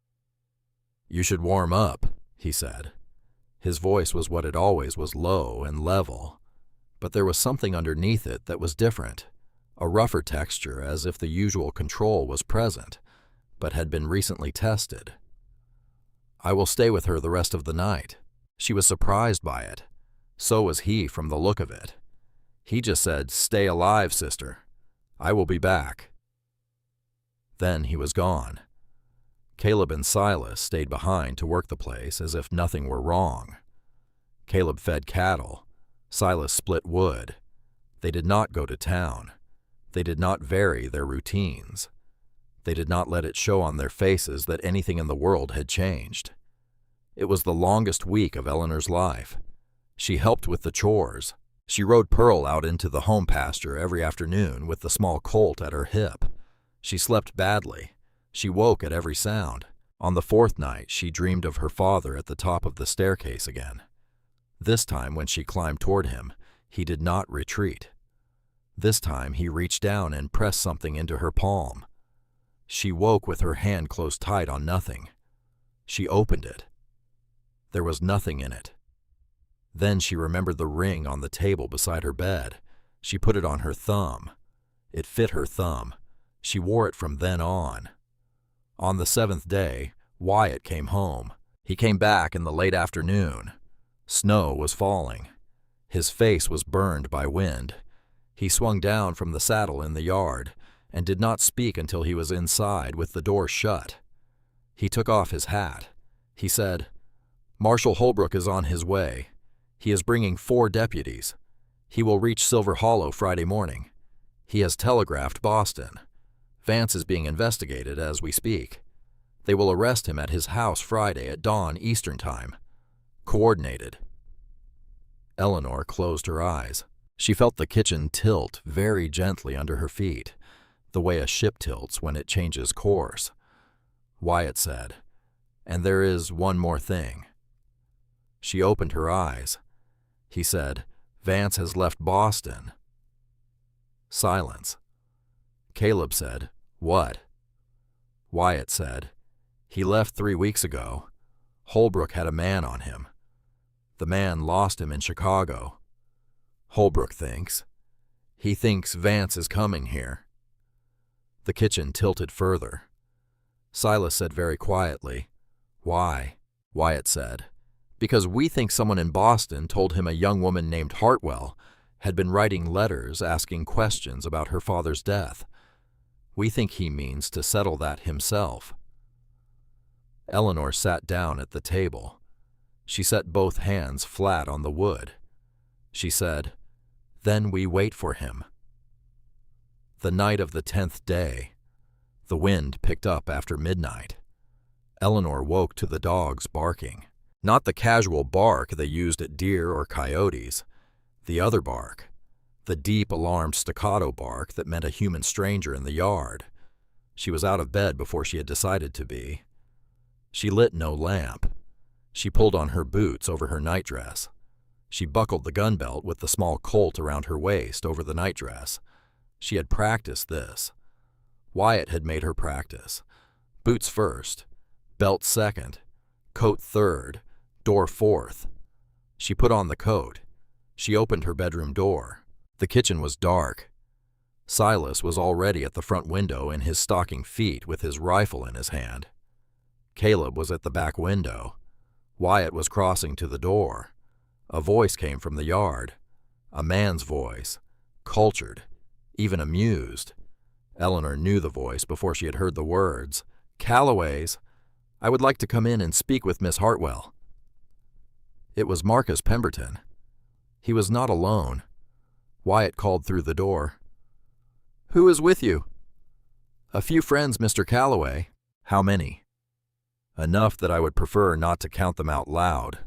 "You should warm up," he said. His voice was what it always was, low and level, but there was something underneath it that was different, a rougher texture, as if the usual control was present, but had been recently tested. "I will stay with her the rest of the night." She was surprised by it. So was he from the look of it. He just said, "Stay alive, sister. I will be back." Then he was gone. Caleb and Silas stayed behind to work the place as if nothing were wrong. Caleb fed cattle. Silas split wood. They did not go to town. They did not vary their routines. They did not let it show on their faces that anything in the world had changed. It was the longest week of Eleanor's life. She helped with the chores. She rode Pearl out into the home pasture every afternoon with the small colt at her hip. She slept badly. She woke at every sound. On the 4th night, she dreamed of her father at the top of the staircase again. This time, when she climbed toward him, he did not retreat. This time, he reached down and pressed something into her palm. She woke with her hand closed tight on nothing. She opened it. There was nothing in it. Then she remembered the ring on the table beside her bed. She put it on her thumb. It fit her thumb. She wore it from then on. On the 7th day, Wyatt came home. He came back in the late afternoon. Snow was falling. His face was burned by wind. He swung down from the saddle in the yard and did not speak until he was inside with the door shut. He took off his hat. He said, "Marshal Holbrook is on his way. He is bringing 4 deputies. He will reach Silver Hollow Friday morning. He has telegraphed Boston. Vance is being investigated as we speak. They will arrest him at his house Friday at dawn Eastern Time. Coordinated." Eleanor closed her eyes. She felt the kitchen tilt very gently under her feet, the way a ship tilts when it changes course. Wyatt said, "And there is one more thing." She opened her eyes. He said, "Vance has left Boston." Silence. Caleb said, "What?" Wyatt said, "He left 3 weeks ago. Holbrook had a man on him. The man lost him in Chicago. Holbrook thinks. He thinks Vance is coming here. The kitchen tilted further. Silas said very quietly, "Why?" Wyatt said, "Because we think someone in Boston told him a young woman named Hartwell had been writing letters asking questions about her father's death. We think he means to settle that himself." Eleanor sat down at the table. She set both hands flat on the wood. She said, "Then we wait for him." The night of the 10th day, the wind picked up after midnight. Eleanor woke to the dogs barking. Not the casual bark they used at deer or coyotes, the other bark, the deep, alarmed staccato bark that meant a human stranger in the yard. She was out of bed before she had decided to be. She lit no lamp. She pulled on her boots over her nightdress. She buckled the gun belt with the small Colt around her waist over the nightdress. She had practiced this. Wyatt had made her practice. Boots first, belt second, coat third, door fourth. She put on the coat. She opened her bedroom door. The kitchen was dark. Silas was already at the front window in his stocking feet with his rifle in his hand. Caleb was at the back window. Wyatt was crossing to the door. A voice came from the yard. A man's voice, cultured, even amused. Eleanor knew the voice before she had heard the words. "Calloway's. I would like to come in and speak with Miss Hartwell." It was Marcus Pemberton. He was not alone. Wyatt called through the door. "Who is with you?" "A few friends, Mr. Calloway." "How many?" "Enough that I would prefer not to count them out loud."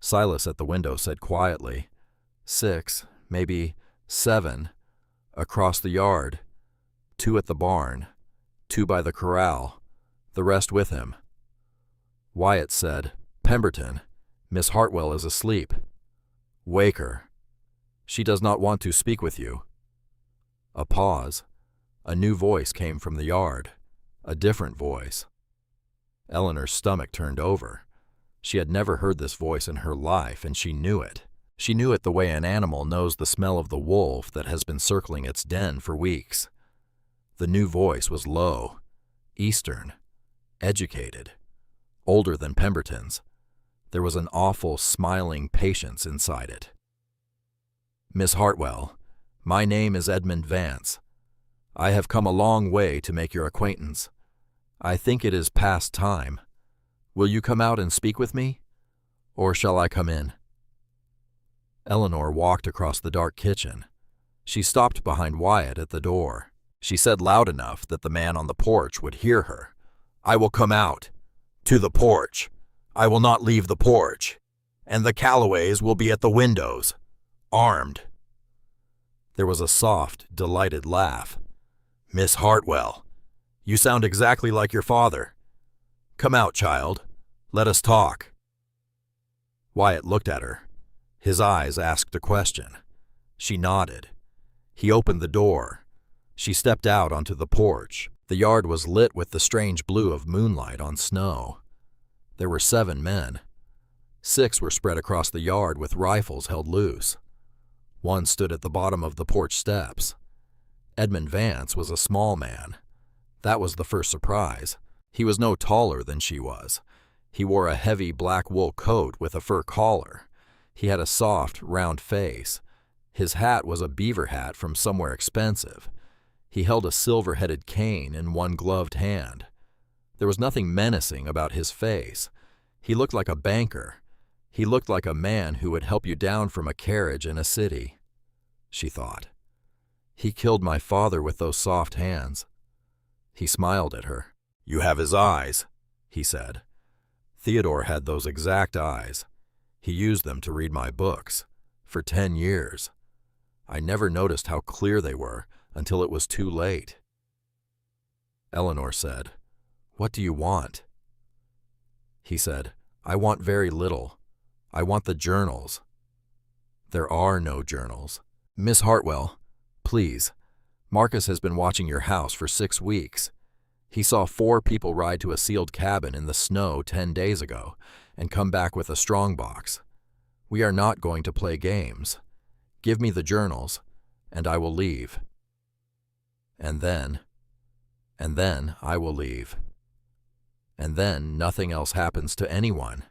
Silas at the window said quietly, 6, maybe 7, across the yard, 2 at the barn, 2 by the corral, the rest with him. Wyatt said, "Pemberton, Miss Hartwell is asleep. Wake her. She does not want to speak with you." A pause. A new voice came from the yard, a different voice. Eleanor's stomach turned over. She had never heard this voice in her life, and she knew it. She knew it the way an animal knows the smell of the wolf that has been circling its den for weeks. The new voice was low, Eastern, educated, older than Pemberton's. There was an awful, smiling patience inside it. "Miss Hartwell, my name is Edmund Vance. I have come a long way to make your acquaintance. I think it is past time. Will you come out and speak with me? Or shall I come in?" Eleanor walked across the dark kitchen. She stopped behind Wyatt at the door. She said loud enough that the man on the porch would hear her. "I will come out. To the porch. I will not leave the porch. And the Calloways will be at the windows. Armed." There was a soft, delighted laugh. "Miss Hartwell, you sound exactly like your father. Come out, child. Let us talk." Wyatt looked at her. His eyes asked a question. She nodded. He opened the door. She stepped out onto the porch. The yard was lit with the strange blue of moonlight on snow. There were 7 men. 6 were spread across the yard with rifles held loose. 1 stood at the bottom of the porch steps. Edmund Vance was a small man. That was the first surprise. He was no taller than she was. He wore a heavy black wool coat with a fur collar. He had a soft, round face. His hat was a beaver hat from somewhere expensive. He held a silver-headed cane in one gloved hand. There was nothing menacing about his face. He looked like a banker. He looked like a man who would help you down from a carriage in a city, she thought. He killed my father with those soft hands. He smiled at her. "You have his eyes," he said. "Theodore had those exact eyes. He used them to read my books. For 10 years. I never noticed how clear they were until it was too late." Eleanor said, "What do you want?" He said, "I want very little. I want the journals." "There are no journals." "Miss Hartwell, please. Marcus has been watching your house for 6 weeks. He saw 4 people ride to a sealed cabin in the snow 10 days ago and come back with a strongbox. We are not going to play games. Give me the journals, and I will leave. And then I will leave. And then nothing else happens to anyone.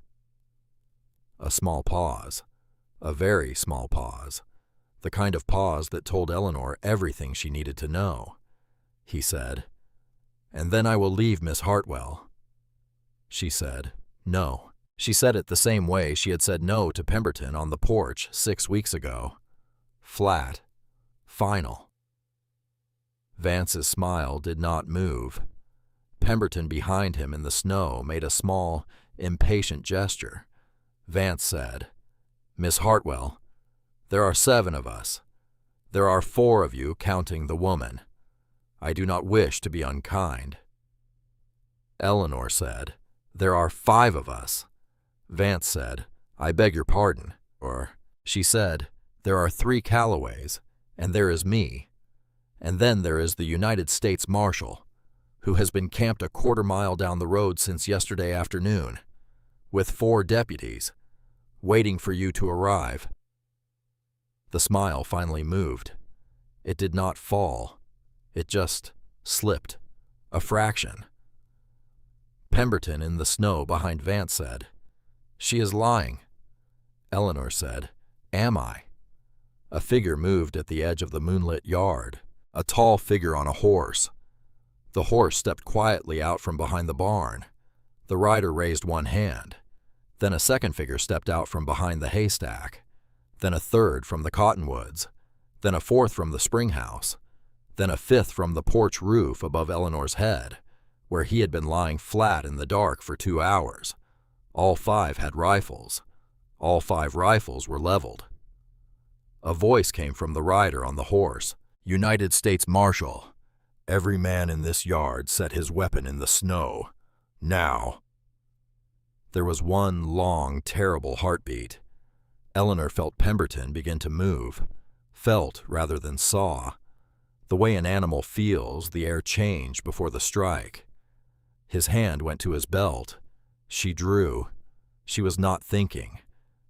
A small pause, a very small pause, the kind of pause that told Eleanor everything she needed to know. He said, "And then I will leave Miss Hartwell." She said, "No." She said it the same way she had said no to Pemberton on the porch 6 weeks ago. Flat. Final. Vance's smile did not move. Pemberton behind him in the snow made a small, impatient gesture. Vance said, "Miss Hartwell, there are 7 of us. There are 4 of you counting the woman. I do not wish to be unkind." Eleanor said, "There are 5 of us." Vance said, "I beg your pardon." She said, "There are 3 Calloways, and there is me. And then there is the United States Marshal, who has been camped a quarter-mile down the road since yesterday afternoon, with 4 deputies, waiting for you to arrive." The smile finally moved. It did not fall. It just slipped. A fraction. Pemberton in the snow behind Vance said, "She is lying." Eleanor said, "Am I?" A figure moved at the edge of the moonlit yard, a tall figure on a horse. The horse stepped quietly out from behind the barn. The rider raised one hand. Then a second figure stepped out from behind the haystack. Then a third from the cottonwoods. Then a fourth from the spring house. Then a fifth from the porch roof above Eleanor's head, where he had been lying flat in the dark for 2 hours. All 5 had rifles. All 5 rifles were leveled. A voice came from the rider on the horse. "United States Marshal, every man in this yard set his weapon in the snow. Now." There was one long, terrible heartbeat. Eleanor felt Pemberton begin to move. Felt rather than saw. The way an animal feels the air change before the strike. His hand went to his belt. She drew. She was not thinking.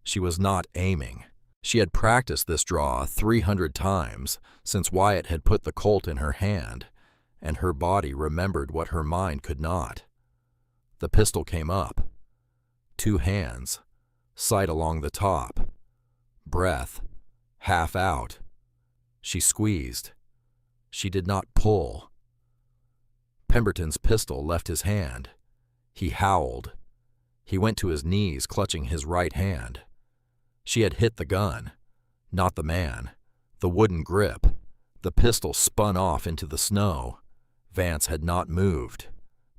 She was not aiming. She had practiced this draw 300 times since Wyatt had put the Colt in her hand, and her body remembered what her mind could not. The pistol came up. 2 hands. Sight along the top. Breath. Half out. She squeezed. She did not pull. Pemberton's pistol left his hand. He howled. He went to his knees, clutching his right hand. She had hit the gun, not the man. The wooden grip. The pistol spun off into the snow. Vance had not moved.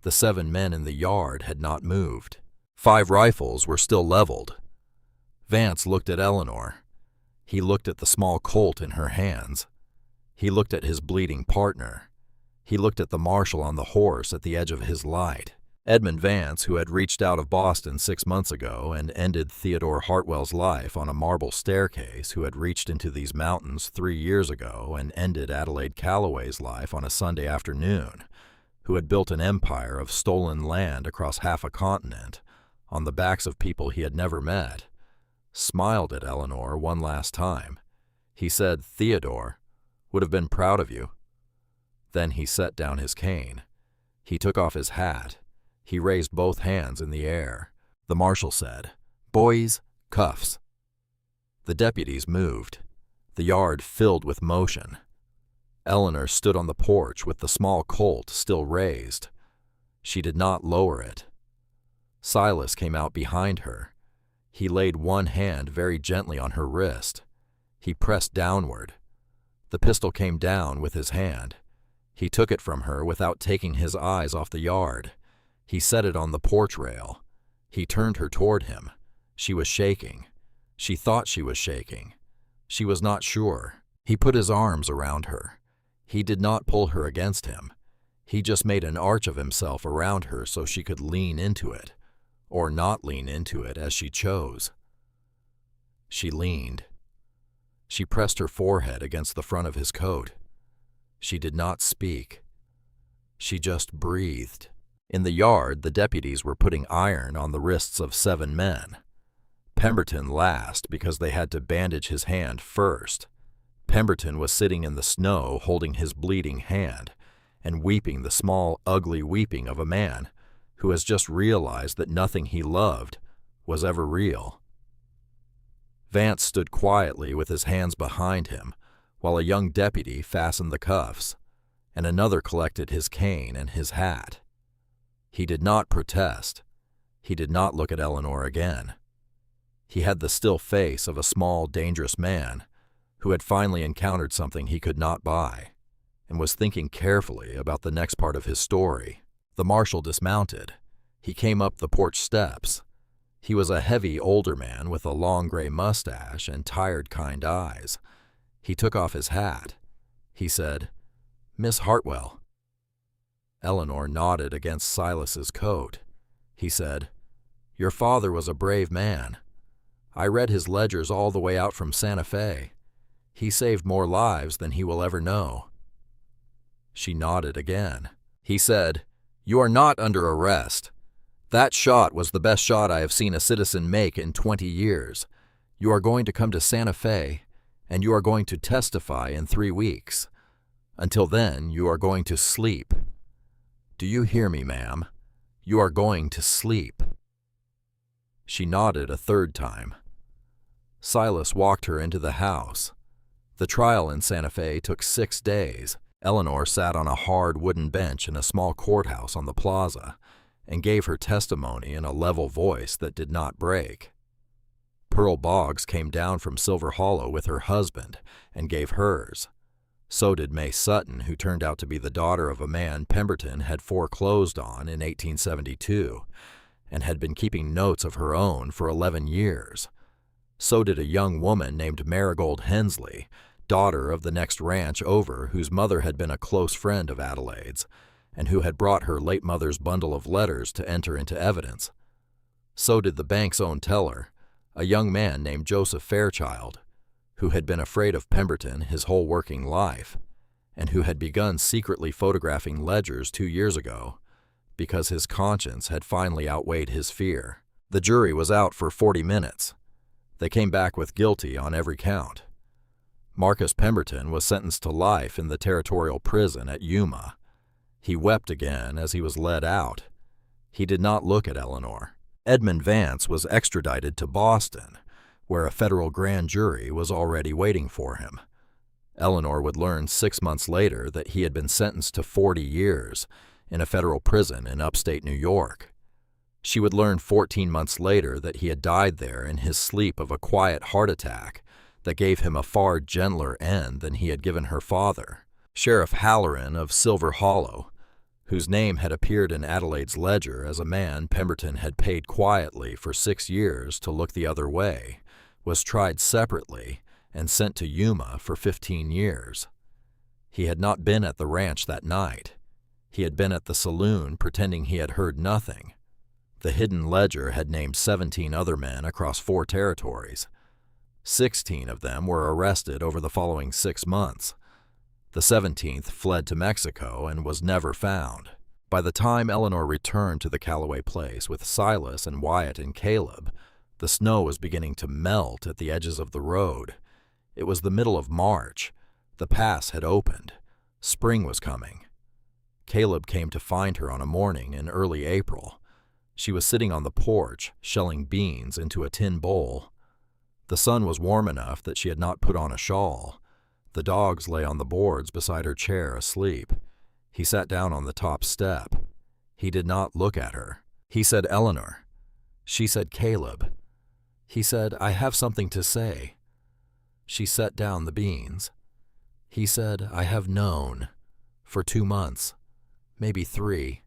The 7 men in the yard had not moved. 5 rifles were still leveled. Vance looked at Eleanor. He looked at the small Colt in her hands. He looked at his bleeding partner. He looked at the marshal on the horse at the edge of his light. Edmund Vance, who had reached out of Boston 6 months ago and ended Theodore Hartwell's life on a marble staircase, who had reached into these mountains 3 years ago and ended Adelaide Calloway's life on a Sunday afternoon, who had built an empire of stolen land across half a continent on the backs of people he had never met, smiled at Eleanor one last time. He said, "Theodore would have been proud of you." Then he set down his cane. He took off his hat. He raised both hands in the air. The marshal said, "Boys, cuffs." The deputies moved. The yard filled with motion. Eleanor stood on the porch with the small Colt still raised. She did not lower it. Silas came out behind her. He laid one hand very gently on her wrist. He pressed downward. The pistol came down with his hand. He took it from her without taking his eyes off the yard. He set it on the porch rail. He turned her toward him. She was shaking. She thought she was shaking. She was not sure. He put his arms around her. He did not pull her against him. He just made an arch of himself around her so she could lean into it, or not lean into it as she chose. She leaned. She pressed her forehead against the front of his coat. She did not speak. She just breathed. In the yard, the deputies were putting iron on the wrists of 7 men. Pemberton last because they had to bandage his hand first. Pemberton was sitting in the snow holding his bleeding hand and weeping the small, ugly weeping of a man who has just realized that nothing he loved was ever real. Vance stood quietly with his hands behind him while a young deputy fastened the cuffs, and another collected his cane and his hat. He did not protest. He did not look at Eleanor again. He had the still face of a small, dangerous man who had finally encountered something he could not buy and was thinking carefully about the next part of his story. The marshal dismounted. He came up the porch steps. He was a heavy, older man with a long gray mustache and tired, kind eyes. He took off his hat. He said, "Miss Hartwell." Eleanor nodded against Silas's coat. He said, "Your father was a brave man. I read his ledgers all the way out from Santa Fe. He saved more lives than he will ever know." She nodded again. He said, "You are not under arrest. That shot was the best shot I have seen a citizen make in 20 years. You are going to come to Santa Fe, and you are going to testify in 3 weeks. Until then, you are going to sleep. Do you hear me, ma'am? You are going to sleep." She nodded a third time. Silas walked her into the house. The trial in Santa Fe took 6 days. Eleanor sat on a hard wooden bench in a small courthouse on the plaza and gave her testimony in a level voice that did not break. Pearl Boggs came down from Silver Hollow with her husband and gave hers. So did May Sutton, who turned out to be the daughter of a man Pemberton had foreclosed on in 1872 and had been keeping notes of her own for 11 years. So did a young woman named Marigold Hensley, daughter of the next ranch over, whose mother had been a close friend of Adelaide's, and who had brought her late mother's bundle of letters to enter into evidence. So did the bank's own teller, a young man named Joseph Fairchild, who had been afraid of Pemberton his whole working life, and who had begun secretly photographing ledgers 2 years ago, because his conscience had finally outweighed his fear. The jury was out for 40 minutes. They came back with guilty on every count. Marcus Pemberton was sentenced to life in the territorial prison at Yuma. He wept again as he was led out. He did not look at Eleanor. Edmund Vance was extradited to Boston, where a federal grand jury was already waiting for him. Eleanor would learn 6 months later that he had been sentenced to 40 years in a federal prison in upstate New York. She would learn 14 months later that he had died there in his sleep of a quiet heart attack that gave him a far gentler end than he had given her father. Sheriff Halloran of Silver Hollow, whose name had appeared in Adelaide's ledger as a man Pemberton had paid quietly for 6 years to look the other way, was tried separately and sent to Yuma for 15 years. He had not been at the ranch that night. He had been at the saloon pretending he had heard nothing. The hidden ledger had named 17 other men across 4 territories. 16 of them were arrested over the following 6 months. The 17th fled to Mexico and was never found. By the time Eleanor returned to the Calloway place with Silas and Wyatt and Caleb, the snow was beginning to melt at the edges of the road. It was the middle of March. The pass had opened. Spring was coming. Caleb came to find her on a morning in early April. She was sitting on the porch, shelling beans into a tin bowl. The sun was warm enough that she had not put on a shawl. The dogs lay on the boards beside her chair asleep. He sat down on the top step. He did not look at her. He said, "Eleanor." She said, "Caleb." He said, "I have something to say." She set down the beans. He said, "I have known for 2 months, maybe 3.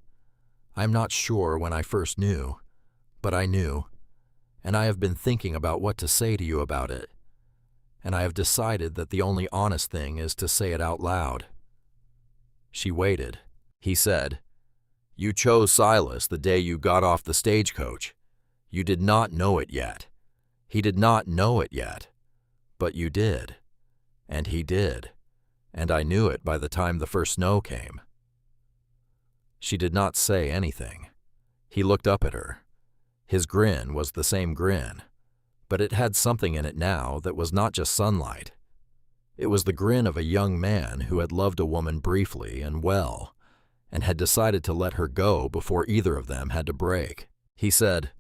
I'm not sure when I first knew, but I knew, and I have been thinking about what to say to you about it, and I have decided that the only honest thing is to say it out loud." She waited. He said, "You chose Silas the day you got off the stagecoach. You did not know it yet. He did not know it yet, but you did, and he did, and I knew it by the time the first snow came." She did not say anything. He looked up at her. His grin was the same grin, but it had something in it now that was not just sunlight. It was the grin of a young man who had loved a woman briefly and well, and had decided to let her go before either of them had to break. He said,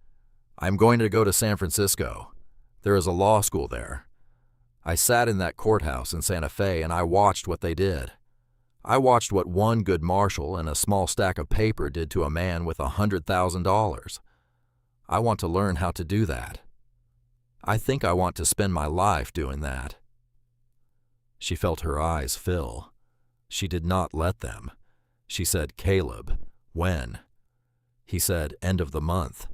"I'm going to go to San Francisco. There is a law school there. I sat in that courthouse in Santa Fe and I watched what they did. I watched what one good marshal and a small stack of paper did to a man with $100,000. I want to learn how to do that. I think I want to spend my life doing that." She felt her eyes fill. She did not let them. She said, "Caleb, when?" He said, "End of the month."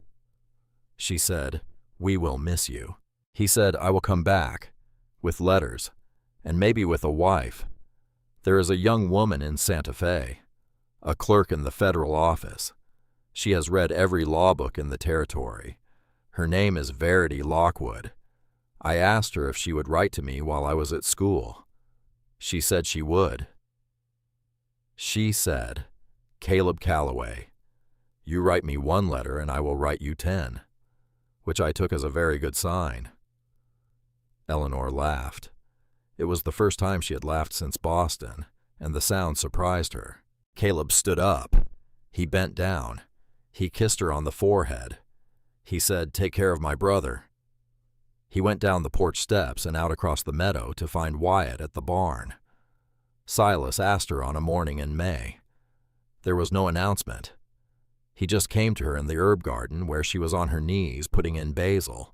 She said, "We will miss you." He said, "I will come back, with letters, and maybe with a wife. There is a young woman in Santa Fe, a clerk in the federal office. She has read every law book in the territory. Her name is Verity Lockwood. I asked her if she would write to me while I was at school. She said she would." She said, "Caleb Calloway, you write me one letter and I will write you 10, which I took as a very good sign." Eleanor laughed. It was the first time she had laughed since Boston, and the sound surprised her. Caleb stood up. He bent down. He kissed her on the forehead. He said, "Take care of my brother." He went down the porch steps and out across the meadow to find Wyatt at the barn. Silas asked her on a morning in May. There was no announcement. He just came to her in the herb garden where she was on her knees putting in basil.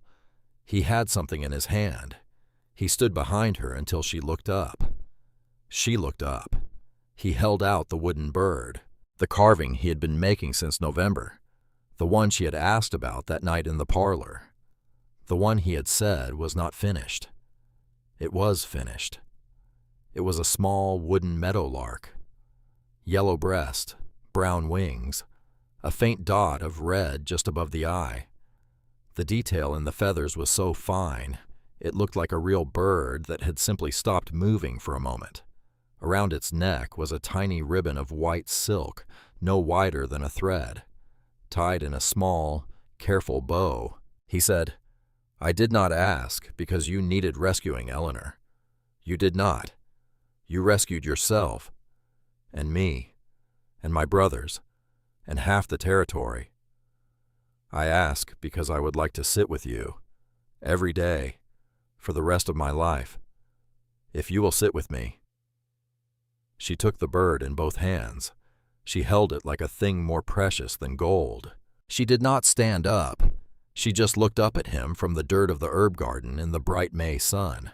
He had something in his hand. He stood behind her until she looked up. She looked up. He held out the wooden bird, the carving he had been making since November, the one she had asked about that night in the parlor, the one he had said was not finished. It was finished. It was a small wooden meadowlark. Yellow breast, brown wings, a faint dot of red just above the eye. The detail in the feathers was so fine, it looked like a real bird that had simply stopped moving for a moment. Around its neck was a tiny ribbon of white silk, no wider than a thread, tied in a small, careful bow. He said, "I did not ask because you needed rescuing, Eleanor. You did not. You rescued yourself, and me, and my brothers, and half the territory. I ask because I would like to sit with you, every day, for the rest of my life, if you will sit with me." She took the bird in both hands. She held it like a thing more precious than gold. She did not stand up. She just looked up at him from the dirt of the herb garden in the bright May sun,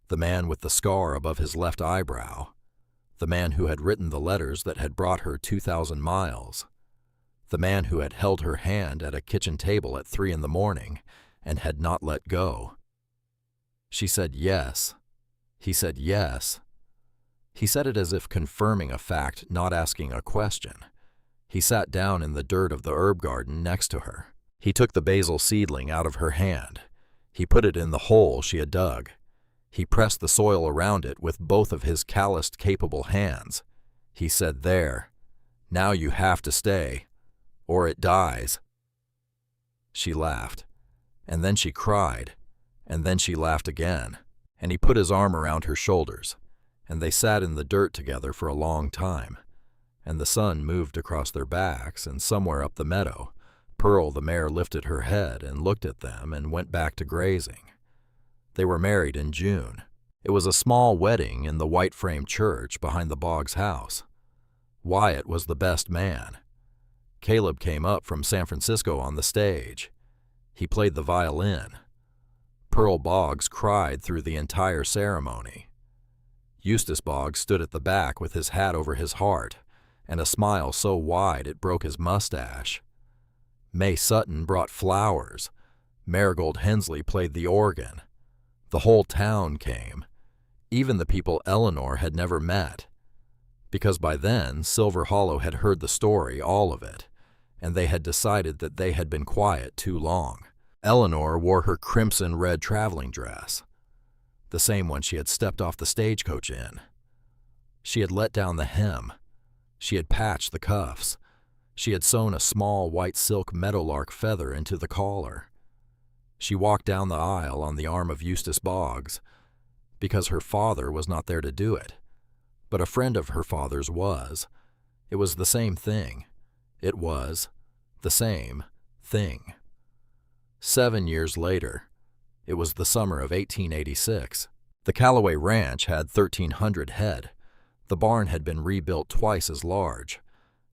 the man with the scar above his left eyebrow, the man who had written the letters that had brought her 2,000 miles, the man who had held her hand at a kitchen table at 3 a.m. and had not let go. She said yes. He said yes. He said it as if confirming a fact, not asking a question. He sat down in the dirt of the herb garden next to her. He took the basil seedling out of her hand. He put it in the hole she had dug. He pressed the soil around it with both of his calloused, capable hands. He said, "There. Now you have to stay, or it dies." She laughed, and then she cried, and then she laughed again, and he put his arm around her shoulders, and they sat in the dirt together for a long time, and the sun moved across their backs, and somewhere up the meadow, Pearl the mare lifted her head and looked at them and went back to grazing. They were married in June. It was a small wedding in the white-frame church behind the Boggs house. Wyatt was the best man. Caleb came up from San Francisco on the stage. He played the violin. Pearl Boggs cried through the entire ceremony. Eustace Boggs stood at the back with his hat over his heart, and a smile so wide it broke his mustache. May Sutton brought flowers. Marigold Hensley played the organ. The whole town came, even the people Eleanor had never met, because by then Silver Hollow had heard the story, all of it, and they had decided that they had been quiet too long. Eleanor wore her crimson-red traveling dress, the same one she had stepped off the stagecoach in. She had let down the hem. She had patched the cuffs. She had sewn a small white silk meadowlark feather into the collar. She walked down the aisle on the arm of Eustace Boggs, because her father was not there to do it. But a friend of her father's was. It was the same thing. It was the same thing. 7 years later, it was the summer of 1886. The Calloway Ranch had 1,300 head. The barn had been rebuilt twice as large.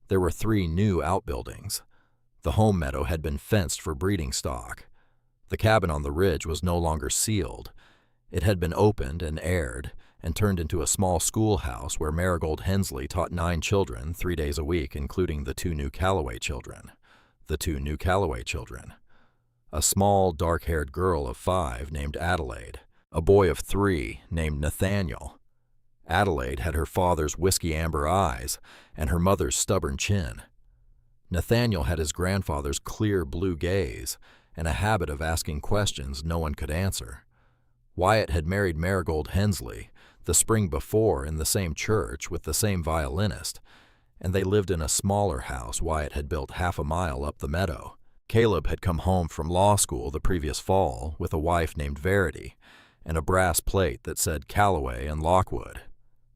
There were 3 new outbuildings. The home meadow had been fenced for breeding stock. The cabin on the ridge was no longer sealed. It had been opened and aired and turned into a small schoolhouse where Marigold Hensley taught 9 children 3 days a week, including the 2 new Calloway children. The 2 new Calloway children. A small, dark-haired girl of 5 named Adelaide. A boy of 3 named Nathaniel. Adelaide had her father's whiskey-amber eyes and her mother's stubborn chin. Nathaniel had his grandfather's clear blue gaze and a habit of asking questions no one could answer. Wyatt had married Marigold Hensley the spring before in the same church with the same violinist, and they lived in a smaller house Wyatt had built half a mile up the meadow. Caleb had come home from law school the previous fall with a wife named Verity and a brass plate that said Calloway and Lockwood.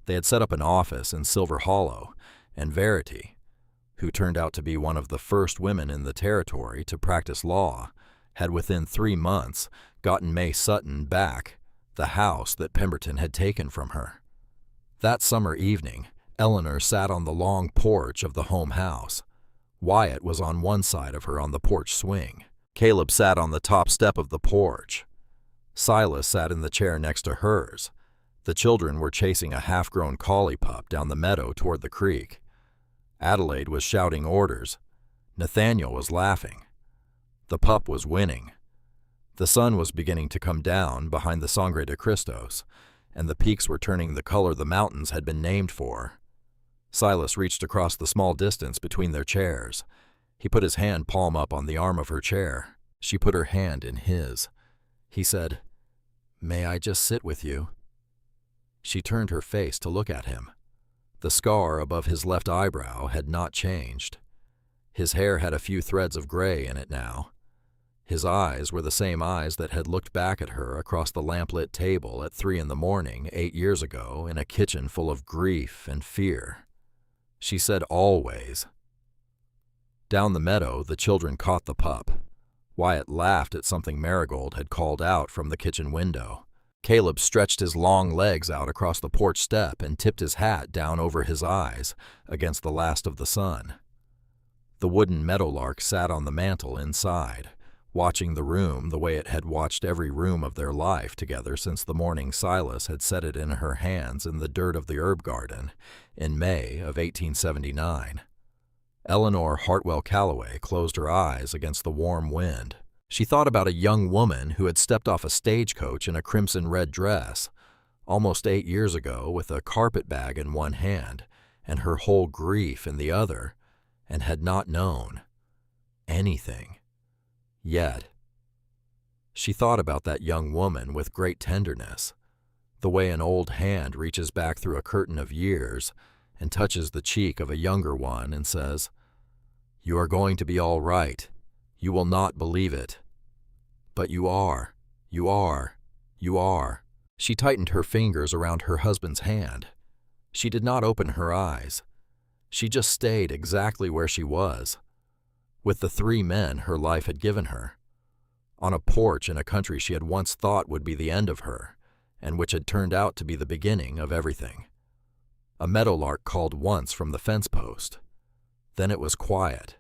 They had set up an office in Silver Hollow, and Verity, who turned out to be one of the first women in the territory to practice law, had within 3 months gotten May Sutton back the house that Pemberton had taken from her. That summer evening, Eleanor sat on the long porch of the home house. Wyatt was on one side of her on the porch swing. Caleb sat on the top step of the porch. Silas sat in the chair next to hers. The children were chasing a half-grown collie pup down the meadow toward the creek. Adelaide was shouting orders. Nathaniel was laughing. The pup was winning. The sun was beginning to come down behind the Sangre de Cristos, and the peaks were turning the color the mountains had been named for. Silas reached across the small distance between their chairs. He put his hand palm up on the arm of her chair. She put her hand in his. He said, "May I just sit with you?" She turned her face to look at him. The scar above his left eyebrow had not changed. His hair had a few threads of gray in it now. His eyes were the same eyes that had looked back at her across the lamplit table at 3 a.m. 8 years ago in a kitchen full of grief and fear. She said always. Down the meadow, the children caught the pup. Wyatt laughed at something Marigold had called out from the kitchen window. Caleb stretched his long legs out across the porch step and tipped his hat down over his eyes against the last of the sun. The wooden meadowlark sat on the mantel inside, watching the room the way it had watched every room of their life together since the morning Silas had set it in her hands in the dirt of the herb garden in May of 1879. Eleanor Hartwell Calloway closed her eyes against the warm wind. She thought about a young woman who had stepped off a stagecoach in a crimson-red dress, almost 8 years ago, with a carpet bag in one hand and her whole grief in the other, and had not known anything. Yet, she thought about that young woman with great tenderness, the way an old hand reaches back through a curtain of years and touches the cheek of a younger one and says, "You are going to be all right. You will not believe it. But you are, you are, you are." She tightened her fingers around her husband's hand. She did not open her eyes. She just stayed exactly where she was, with the 3 men her life had given her, on a porch in a country she had once thought would be the end of her, and which had turned out to be the beginning of everything. A meadowlark called once from the fence post. Then it was quiet.